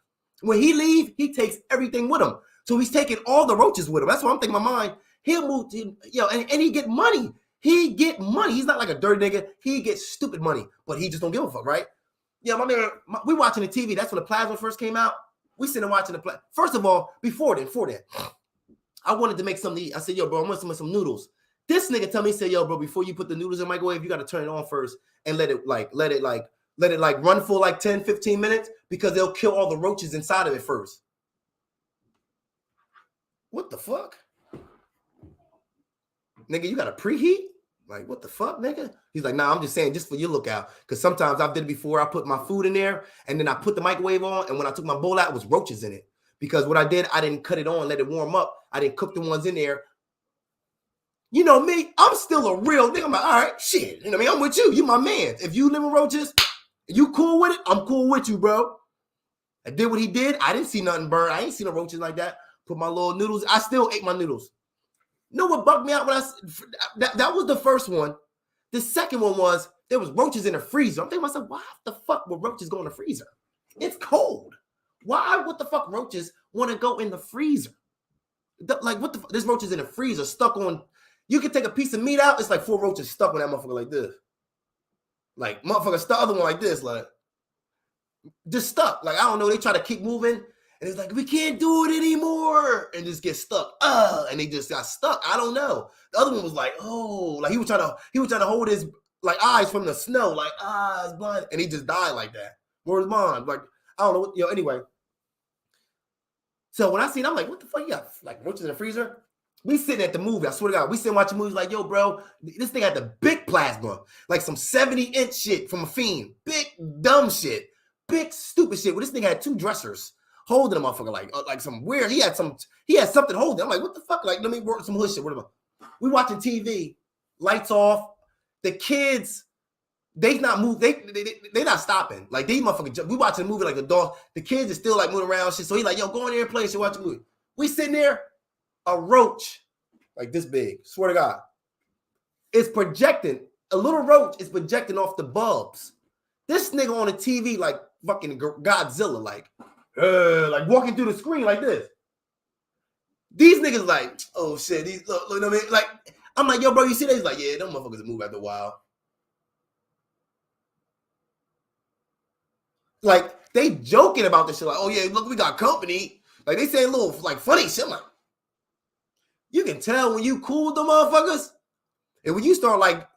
When he leave, he takes everything with him. So he's taking all the roaches with him. That's what I'm thinking in my mind. He'll move to, and he get money. He get money. He's not like a dirty nigga. He gets stupid money, but he just don't give a fuck, right? Yeah, my man, we watching the TV. That's when the plasma first came out. We sitting watching the plasma. First of all, before that, I wanted to make something to eat. I said, yo, bro, I want some noodles. This nigga tell me, say, yo, bro, before you put the noodles in the microwave, you got to turn it on first and let it run for like 10, 15 minutes because they'll kill all the roaches inside of it first. What the fuck? Nigga, you got to preheat? Like, what the fuck, nigga? He's like, nah, I'm just saying, just for your lookout. Because sometimes I've did it before. I put my food in there, and then I put the microwave on, and when I took my bowl out, it was roaches in it. Because what I did, I didn't cut it on, let it warm up. I didn't cook the ones in there. You know me, I'm still a real nigga. I'm like, all right, shit. You know what I mean? I'm with you. You my man. If you live in roaches, you cool with it, I'm cool with you, bro. I did what he did. I didn't see nothing burn. I ain't seen no roaches like that. Put my little noodles. I still ate my noodles. You know what bugged me out when that was the first one. The second one was there was roaches in the freezer. I'm thinking to myself, why the fuck would roaches go in the freezer? It's cold. Why would the fuck roaches want to go in the freezer? Like what the fuck? There's roaches in the freezer stuck on. You can take a piece of meat out. It's like 4 roaches stuck on that motherfucker like this. Like motherfucker stuck other one like this, like just stuck. Like I don't know. They try to keep moving, and it's like we can't do it anymore, and just get stuck. And they just got stuck. I don't know. The other one was like, oh, like he was trying to hold his like eyes from the snow, like it's blind, and he just died like that. Where's mine? Like I don't know. What, anyway. So when I seen, I'm like, what the fuck? You got like roaches in the freezer? We sitting at the movie. I swear to God, we sitting watching movies like, yo, bro, this thing had the big plasma, like some 70-inch shit from a Fiend, big dumb shit, big stupid shit. Well, this thing had 2 dressers holding the motherfucker like some weird. He had something holding. I'm like, what the fuck? Like, let me work some hood shit. Whatever. We watching TV, lights off. The kids, they not move. They not stopping. Like these motherfuckers. We watching a movie like a dog. The kids is still like moving around shit. So he like, yo, go in there and play shit. Watch a movie. We sitting there. A roach like this big, swear to God, it's projecting. A little roach is projecting off the bulbs. This nigga on the TV like fucking Godzilla, like walking through the screen like this. These niggas like, oh shit, these look, you know what I mean? Like, I'm like, yo, bro, you see that? He's like, yeah, them motherfuckers move after a while. Like, they joking about this shit, like, oh yeah, look, we got company. Like, they saying little like funny shit, like. You can tell when you cool with them motherfuckers, and when you start like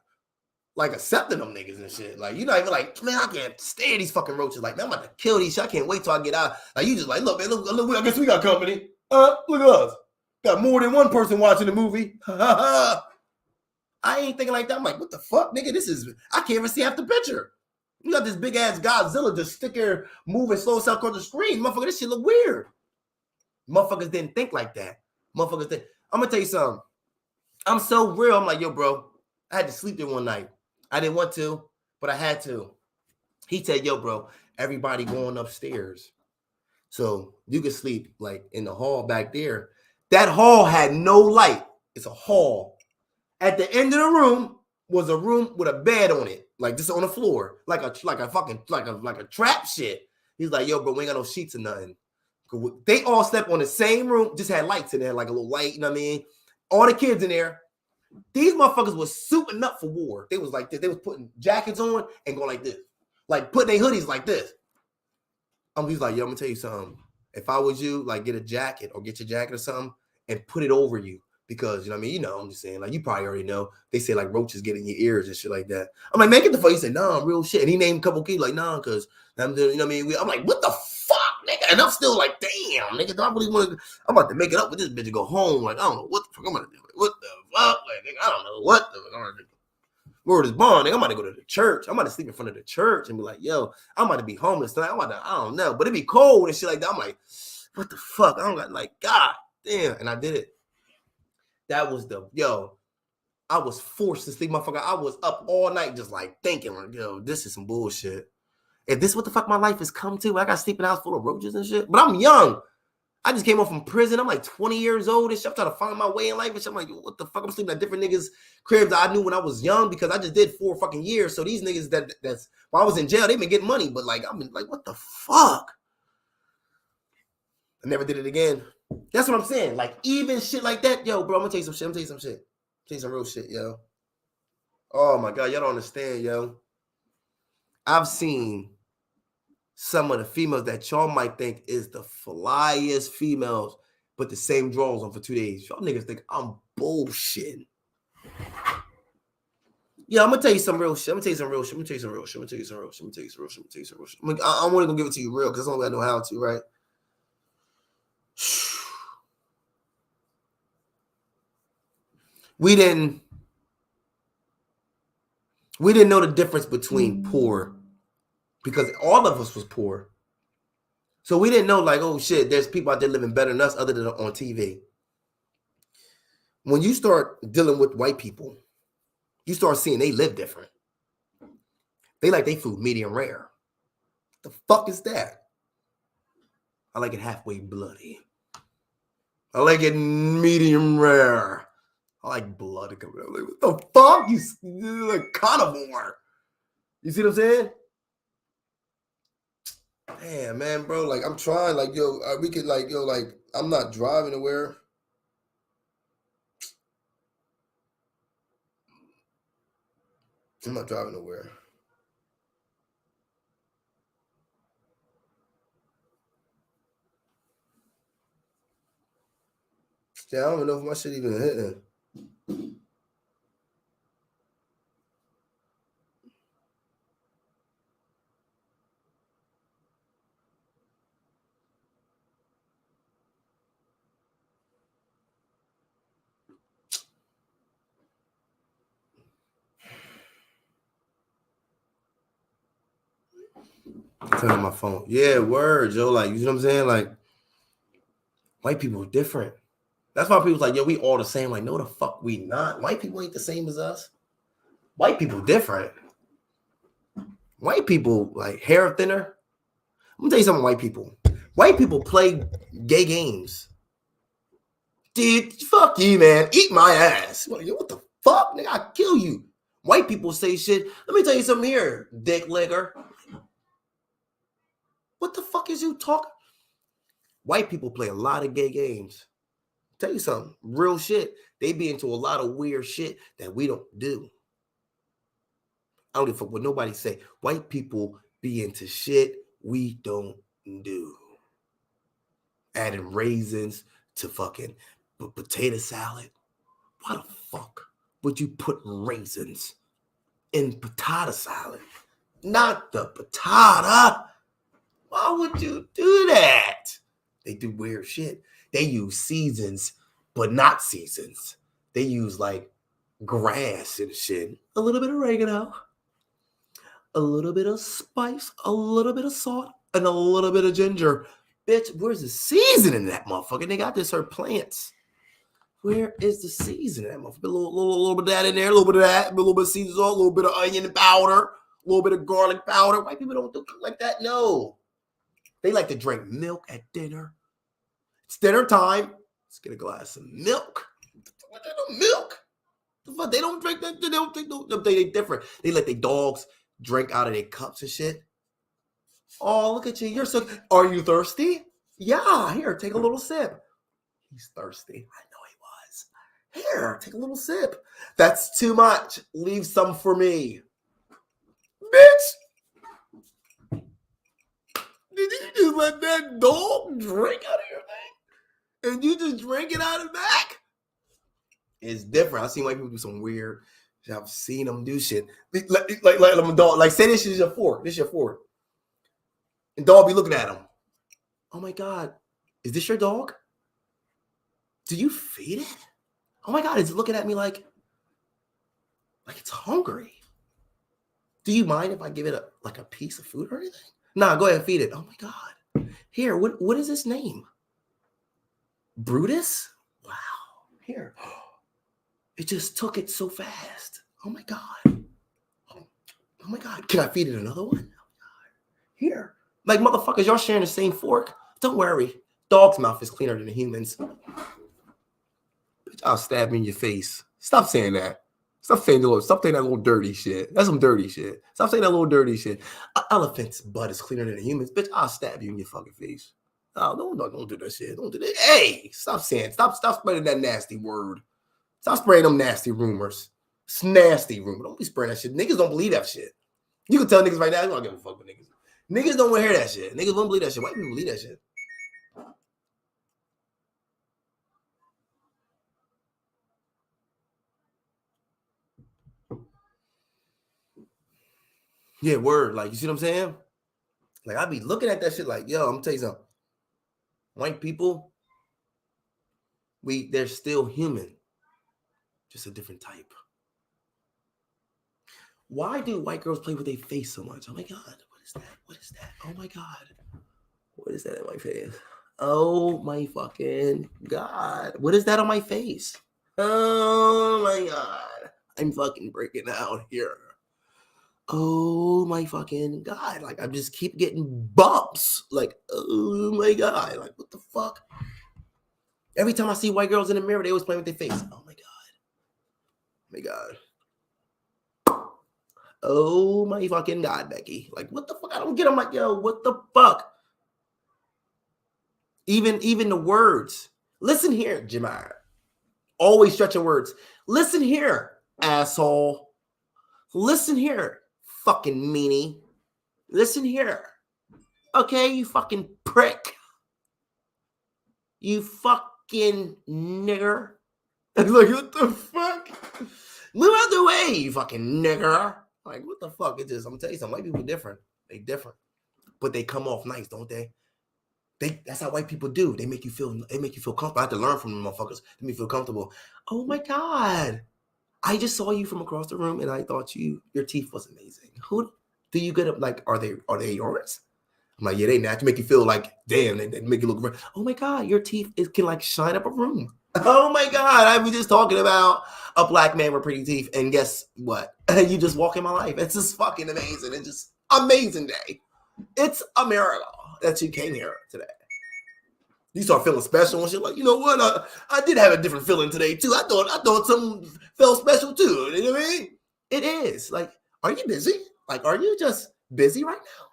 accepting them niggas and shit. Like you're not even like, man, I can't stand these fucking roaches. Like, man, I'm about to kill these shit. I can't wait till I get out. Like you just like, look, man, look, I guess we got company. Look at us. Got more than one person watching the movie. I ain't thinking like that. I'm like, what the fuck, nigga? I can't even see half the picture. You got this big ass Godzilla just stick there moving slow south across the screen. Motherfucker, this shit look weird. Motherfuckers didn't think like that. Motherfuckers didn't. I'm gonna tell you something. I'm so real. I'm like, yo, bro, I had to sleep there one night. I didn't want to, but I had to. He said, yo, bro, everybody going upstairs. So you can sleep like in the hall back there. That hall had no light. It's a hall. At the end of the room was a room with a bed on it, like just on the floor, like a trap shit. He's like, yo, bro, we ain't got no sheets or nothing. They all slept on the same room, just had lights in there, like a little light, you know what I mean? All the kids in there. These motherfuckers was suiting up for war. They was like this. They was putting jackets on and going like this. Like putting their hoodies like this. He's like, yo, I'm gonna tell you something. If I was you, like get a jacket or get your jacket or something and put it over you. Because, you know what I mean? You know, I'm just saying, like, you probably already know. They say, like, roaches get in your ears and shit like that. I'm like, man, get the fuck. He said, nah, real shit. And he named a couple kids, like, nah, because, you know what I mean? I'm like, what the fuck, nigga? And I'm still like, damn, nigga, do I really want to? I'm about to make it up with this bitch and go home. Like, I don't know what the fuck I'm going to do. What the fuck? Like, nigga, I don't know what the fuck I'm going to do. Word is born, nigga. I'm about to go to the church. I'm about to sleep in front of the church and be like, yo, I'm about to be homeless tonight. I don't know. But it'd be cold and shit like that. I'm like, what the fuck? I don't got, like, God damn. And I did it. That was I was forced to sleep, motherfucker. I was up all night just like thinking, like, yo, this is some bullshit. If this is what the fuck my life has come to, I got to sleep in a house full of roaches and shit. But I'm young. I just came off from prison. I'm like 20 years old and shit. I'm trying to find my way in life and shit. I'm like, what the fuck? I'm sleeping at different niggas' cribs that I knew when I was young because I just did 4 fucking years. So these niggas that's while I was in jail, they've been getting money. But like, I'm like, what the fuck? I never did it again. That's what I'm saying. Like, even shit like that, yo, bro, I'm gonna tell you some shit. I'm gonna tell you some real shit, yo. Oh my God, y'all don't understand, yo. I've seen some of the females that y'all might think is the flyest females, but the same drawers on for 2 days. Y'all niggas think I'm bullshitting. Yeah, I'm gonna tell you some real shit. I'm gonna tell you some real shit. I'm only gonna give it to you real because I don't know how to, right? We didn't know the difference between poor because all of us was poor. So we didn't know like, oh shit, there's people out there living better than us other than on TV. When you start dealing with white people, you start seeing they live different. They like their food medium rare. The fuck is that? I like it halfway bloody. I like it medium rare. I like blood coming out. Like, what the fuck? You like carnivore. You see what I'm saying? Damn, man, bro. Like, I'm trying. Like, yo, we could, like, yo, like, I'm not driving anywhere. I'm not driving nowhere. Yeah, I don't even know if my shit even hitting. Turn on my phone. Yeah, word, Joe. Like, you know what I'm saying? Like, white people are different. That's why people's like, yo, we all the same. Like, no, the fuck, we not. White people ain't the same as us. White people different. White people, like, hair thinner. I'm gonna tell you something, white people. White people play gay games. Dude, fuck you, man. Eat my ass. What the fuck? Nigga, I'll kill you. White people say shit. Let me tell you something here, dick licker. What the fuck is you talking? White people play a lot of gay games. Tell you something, real shit. They be into a lot of weird shit that we don't do. I don't give a fuck what nobody say. White people be into shit we don't do. Adding raisins to fucking potato salad. Why the fuck would you put raisins in potato salad? Not the potato. Why would you do that? They do weird shit. They use seasons, but not seasons. They use like grass and shit. A little bit of oregano, a little bit of spice, a little bit of salt, and a little bit of ginger. Bitch, where's the seasoning in that motherfucker? They got this hurt plants. Where is the seasoning in that motherfucker? A little bit of that in there, a little bit of that, a little bit of sea salt, a little bit of onion powder, a little bit of garlic powder. White people don't do like that. No. They like to drink milk at dinner. It's dinner time. Let's get a glass of milk. What the milk? The fuck? They don't drink that. They don't think they different. They let their dogs drink out of their cups and shit. Oh, look at you. You're so. Are you thirsty? Yeah. Here, take a little sip. He's thirsty. I know he was. Here, take a little sip. That's too much. Leave some for me. Bitch. Did you just let that dog drink out of your thing? And you just drink it out of the back? It's different. I've seen white people do some weird. I've seen them do shit. Like a dog. Like, say this is your fork. This is your fork. And dog be looking at him. Oh my God. Is this your dog? Do you feed it? Oh my God. It's looking at me like it's hungry. Do you mind if I give it a piece of food or anything? Nah, go ahead and feed it. Oh my God. Here, what is his name? Brutus? Wow. Here. It just took it so fast. Oh my God. Oh my God. Can I feed it another one? Oh my God. Here. Like, motherfuckers, y'all sharing the same fork? Don't worry. Dog's mouth is cleaner than a human's. Bitch, I'll stab you in your face. Stop saying that. Stop saying that little dirty shit. That's some dirty shit. Stop saying that little dirty shit. An elephant's butt is cleaner than a human's. Bitch, I'll stab you in your fucking face. Oh, don't do that shit. Don't do that. Hey, stop spreading that nasty word. Stop spraying them nasty rumors. It's nasty rumor. Don't be spraying that shit. Niggas don't believe that shit. You can tell niggas right now, you don't give a fuck with niggas. Niggas don't want to hear that shit. Niggas don't believe that shit. White people believe that shit. Yeah, word. Like, you see what I'm saying? Like, I be looking at that shit like, yo, I'm gonna tell you something. White people, they're still human. Just a different type. Why do white girls play with their face so much? Oh my God. What is that? What is that? Oh my God. What is that in my face? Oh my fucking God. What is that on my face? Oh my God. I'm fucking breaking out here. Oh my fucking God. Like, I just keep getting bumps. Like, oh my God. Like, what the fuck? Every time I see white girls in the mirror, they always play with their face. Oh my God. Oh my God. Oh my fucking God, Becky. Like, what the fuck? I don't get them. Like, yo, what the fuck? Even the words. Listen here, Jamar. Always stretch your words. Listen here, asshole. Listen here, fucking meanie. Listen here. Okay, you fucking prick. You fucking nigger. Like, what the fuck? Move out the way, you fucking nigger. Like, what the fuck is this? I'm gonna tell you something. White people are different. They different. But they come off nice, don't they? That's how white people do. They make you feel comfortable. I have to learn from them motherfuckers to make me feel comfortable. Oh my God. I just saw you from across the room and I thought your teeth was amazing. Who do you get up? Like, are they yours? I'm like, yeah, they natural. Make you feel like, damn, they make you look. Oh my God, your teeth can like shine up a room. Oh my God, I was just talking about a black man with pretty teeth, and guess what? You just walk in my life. It's just fucking amazing. It's just amazing day. It's a miracle that you came here today. You start feeling special and shit. Like, you know what? I did have a different feeling today too. I thought something felt special too. You know what I mean? It is. Like, are you busy? Like, are you just busy right now?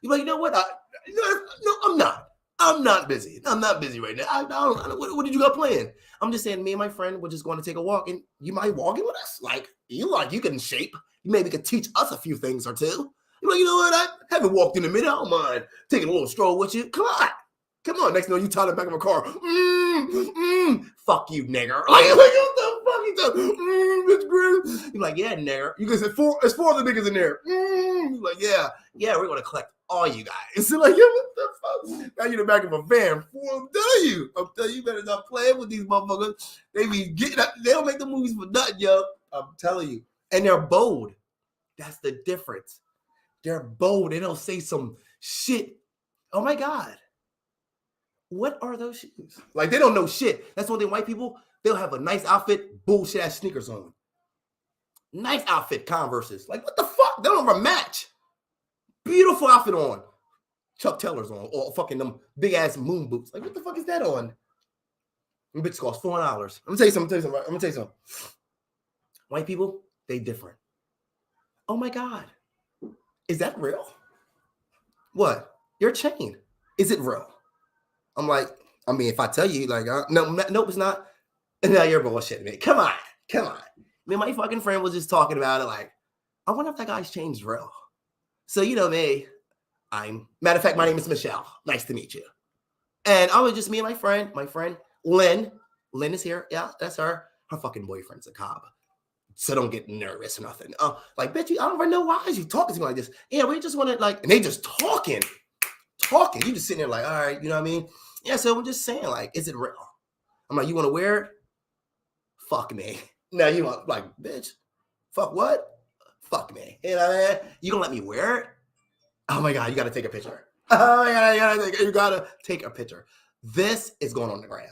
You're like, you know what? No, I'm not. I'm not busy. I'm not busy right now. I don't. What did you got planned? I'm just saying, me and my friend were just going to take a walk, and you mind walking with us? Like, you can shape. You maybe could teach us a few things or two. You're like, you know what? I haven't walked in a minute. I don't mind taking a little stroll with you. Come on. Next thing you know, you tie the back of a car. Fuck you, nigger. Like, what the fuck you doing? It's great. You're like, yeah, nigger. You can say it's four of the niggas in there. You're like, yeah, we're gonna collect all you guys. So like, yeah, what the fuck? Now you're in the back of a van. I'm telling you better not play with these motherfuckers. They be getting up. They don't make the movies for nothing, yo. I'm telling you. And they're bold. That's the difference. They're bold. They don't say some shit. Oh my God. What are those shoes? Like, they don't know shit. That's one thing. White people, they'll have a nice outfit, bullshit ass sneakers on. Nice outfit, Converses. Like, what the fuck? They don't ever match. Beautiful outfit on. Chuck Taylor's on, or fucking them big ass moon boots. Like, what the fuck is that on? Them bitches cost $4. I'm gonna tell you something. White people, they different. Oh my God. Is that real? What? Your chain. Is it real? I'm like, I mean, if I tell you, like, nope, it's not. No, you're bullshit, man. Come on. Me and my fucking friend was just talking about it. Like, I wonder if that guy's chain's real. So, you know me, matter of fact, my name is Michelle. Nice to meet you. And I was just me and my friend, Lynn. Lynn is here. Yeah, that's her. Her fucking boyfriend's a cop. So don't get nervous or nothing. Like, bitch, I don't even know why you talking to me like this. Yeah, we just want to, like, and they just talking. You just sitting there like, all right, you know what I mean? Yeah, so I'm just saying, like, is it real? I'm like, you want to wear it? Fuck me. No, you want, like, bitch, fuck what? Fuck me. You know what I mean? You gonna let me wear it? Oh my God, you gotta take a picture. Oh my God, you gotta take a picture. This is going on the gram.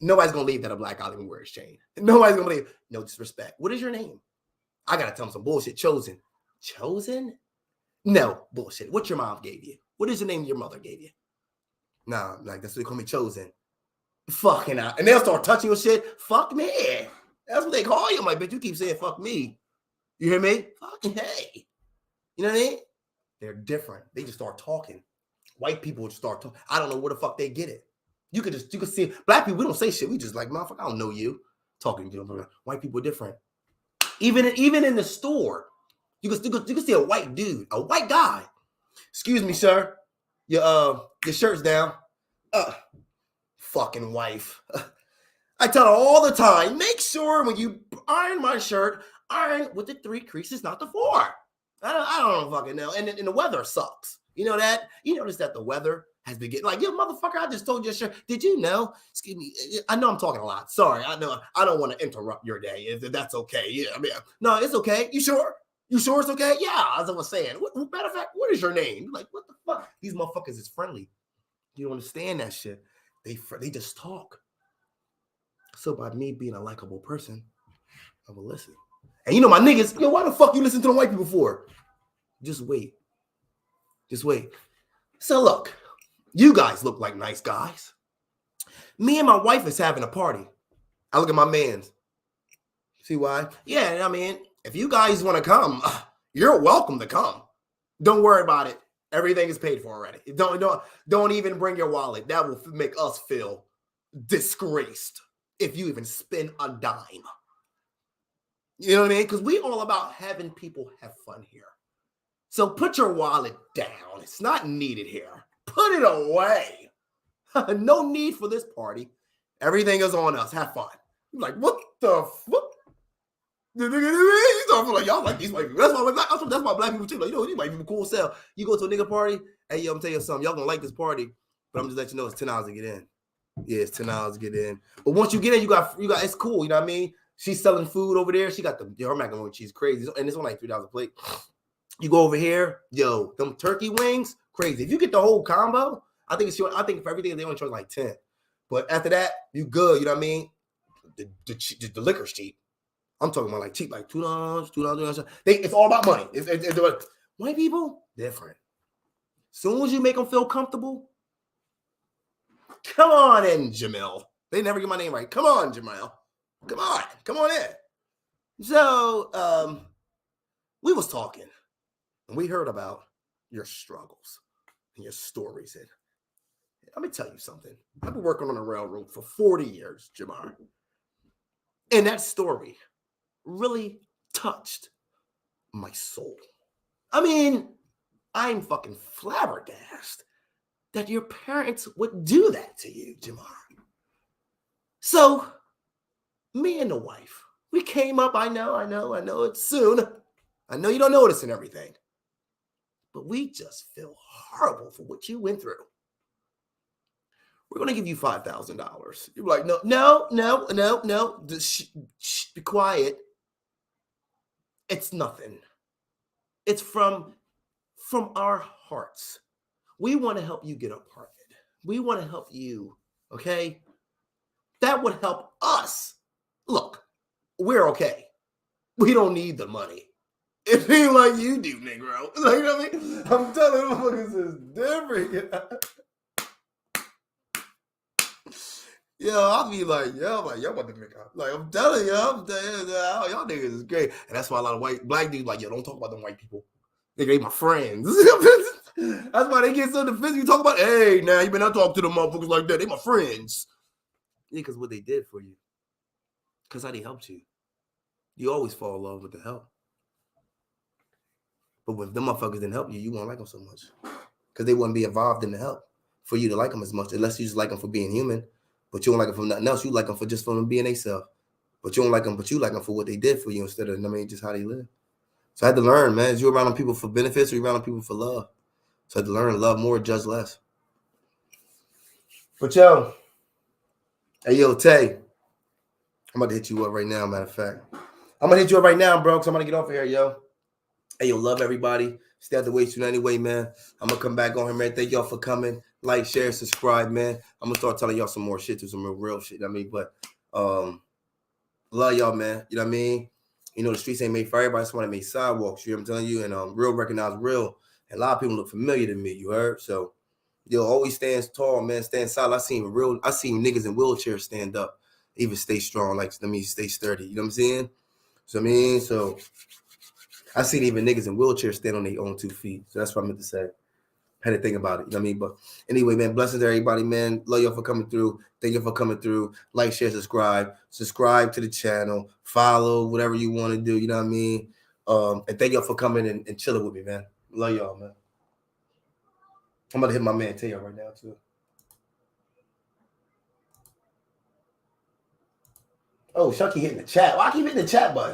Nobody's gonna believe that a black guy even wears chain. Nobody's gonna believe. No disrespect. What is your name? I gotta tell them some bullshit. Chosen? No, bullshit. What your mom gave you? What is the name your mother gave you? Nah, like, that's what they call me, Chosen. Fucking out. And they'll start touching your shit. Fuck me. That's what they call you. I'm like, bitch, you keep saying fuck me. You hear me? Fucking hey. You know what I mean? They're different. They just start talking. White people just start talking. I don't know where the fuck they get it. You could see black people, we don't say shit. We just like, motherfucker, I don't know you. Talking to them. White people are different. Even in the store, you can see a white dude, a white guy. Excuse me, sir. Your shirt's down. Fucking wife. I tell her all the time, make sure when you iron my shirt, iron with the 3 creases, not the 4. I don't fucking know. And the weather sucks. You know that? You notice that the weather has been getting like, yo, motherfucker, I just told you your shirt. Did you know? Excuse me. I know I'm talking a lot. Sorry. I know I don't want to interrupt your day. If that's okay. Yeah. I mean, no, it's okay. You sure? You sure it's okay? Yeah, as I was saying. Matter of fact, what is your name? You're like, what the fuck? These motherfuckers is friendly. You don't understand that shit. They just talk. So by me being a likable person, I will listen. And you know my niggas, yo, why the fuck you listen to the white people for? Just wait. Just wait. So look, you guys look like nice guys. Me and my wife is having a party. I look at my mans. See why? Yeah, I mean, if you guys want to come, you're welcome to come. Don't worry about it. Everything is paid for already. Don't even bring your wallet. That will make us feel disgraced if you even spend a dime. You know what I mean? Because we all about having people have fun here. So put your wallet down. It's not needed here. Put it away. No need for this party. Everything is on us. Have fun. I'm like, what the fuck? Like, y'all like these white people. That's why black people too. Like, you know, these white people cool sell. You go to a nigga party, hey, yo, I'm telling you something. Y'all gonna like this party, but I'm just letting you know it's $10 to get in. Yeah, it's $10 to get in. But once you get in, you got it's cool. You know what I mean? She's selling food over there. She got her macaroni and cheese crazy, and it's only like $3 a plate. You go over here, yo, them turkey wings, crazy. If you get the whole combo, I think for everything they only charge like 10. But after that, you good. You know what I mean? The liquor's cheap. I'm talking about like cheap, like $2. It's all about money. It's white people, different. As soon as you make them feel comfortable, come on in, Jamil. They never get my name right. Come on, Jamil. Come on in. So, we was talking, and we heard about your struggles and your stories. And let me tell you something. I've been working on the railroad for 40 years, Jamar. And that story really touched my soul. I mean, I'm fucking flabbergasted that your parents would do that to you, Jamar. So, me and the wife, we came up. I know it's soon. I know you don't notice and everything. But we just feel horrible for what you went through. We're going to give you $5,000. You're like, no. Be quiet. It's nothing. It's from our hearts. We want to help you get apartment. We want to help you, okay? That would help us. Look, we're okay. We don't need the money. It ain't like you do, Negro. Like, you know what I mean? I'm telling you, motherfuckers is different. Yo, I'll be like, y'all about to make up. Like, I'm telling y'all niggas is great. And that's why a lot of black dudes like, yo, don't talk about them white people. They my friends. That's why they get so defensive. You talk about, hey, now you better not talk to them motherfuckers like that. They my friends. Yeah, because what they did for you. Because how they helped you. You always fall in love with the help. But when them motherfuckers didn't help you, you won't like them so much. Because they wouldn't be involved in the help for you to like them as much, unless you just like them for being human. But you don't like them for nothing else. You like them for just for them being themselves. But you don't like them, but you like them for what they did for you instead of, I mean, just how they live. So I had to learn, man. Is you around people for benefits or you around people for love? So I had to learn, love more, judge less. But yo, hey, yo, Tay, I'm about to hit you up right now, matter of fact. I'm going to hit you up right now, bro, because I'm going to get off of here, yo. Hey, yo, love everybody. Stay out the way soon anyway, man. I'm going to come back on here, man. Thank y'all for coming. Like, share, subscribe, man. I'm going to start telling y'all some more shit, some real shit, I mean, but love y'all, man. You know what I mean? You know, the streets ain't made for everybody. That's why they made sidewalks. You know what I'm telling you? And real recognize real. And a lot of people look familiar to me, you heard? So, yo, always stands tall, man. Stand solid. I seen niggas in wheelchairs stand up, even stay strong. Like, I mean, stay sturdy. You know what I'm saying? So, I mean, I seen even niggas in wheelchairs stand on their own 2 feet. So that's what I meant to say. Had to think about it. You know what I mean? But anyway, man, blessings to everybody, man. Love y'all for coming through. Thank you for coming through. Like, share, subscribe. Subscribe to the channel. Follow, whatever you want to do. You know what I mean? And thank y'all for coming and chilling with me, man. Love y'all, man. I'm about to hit my man Taylor right now, too. Oh, Shucky hitting the chat. Why I keep hitting the chat button?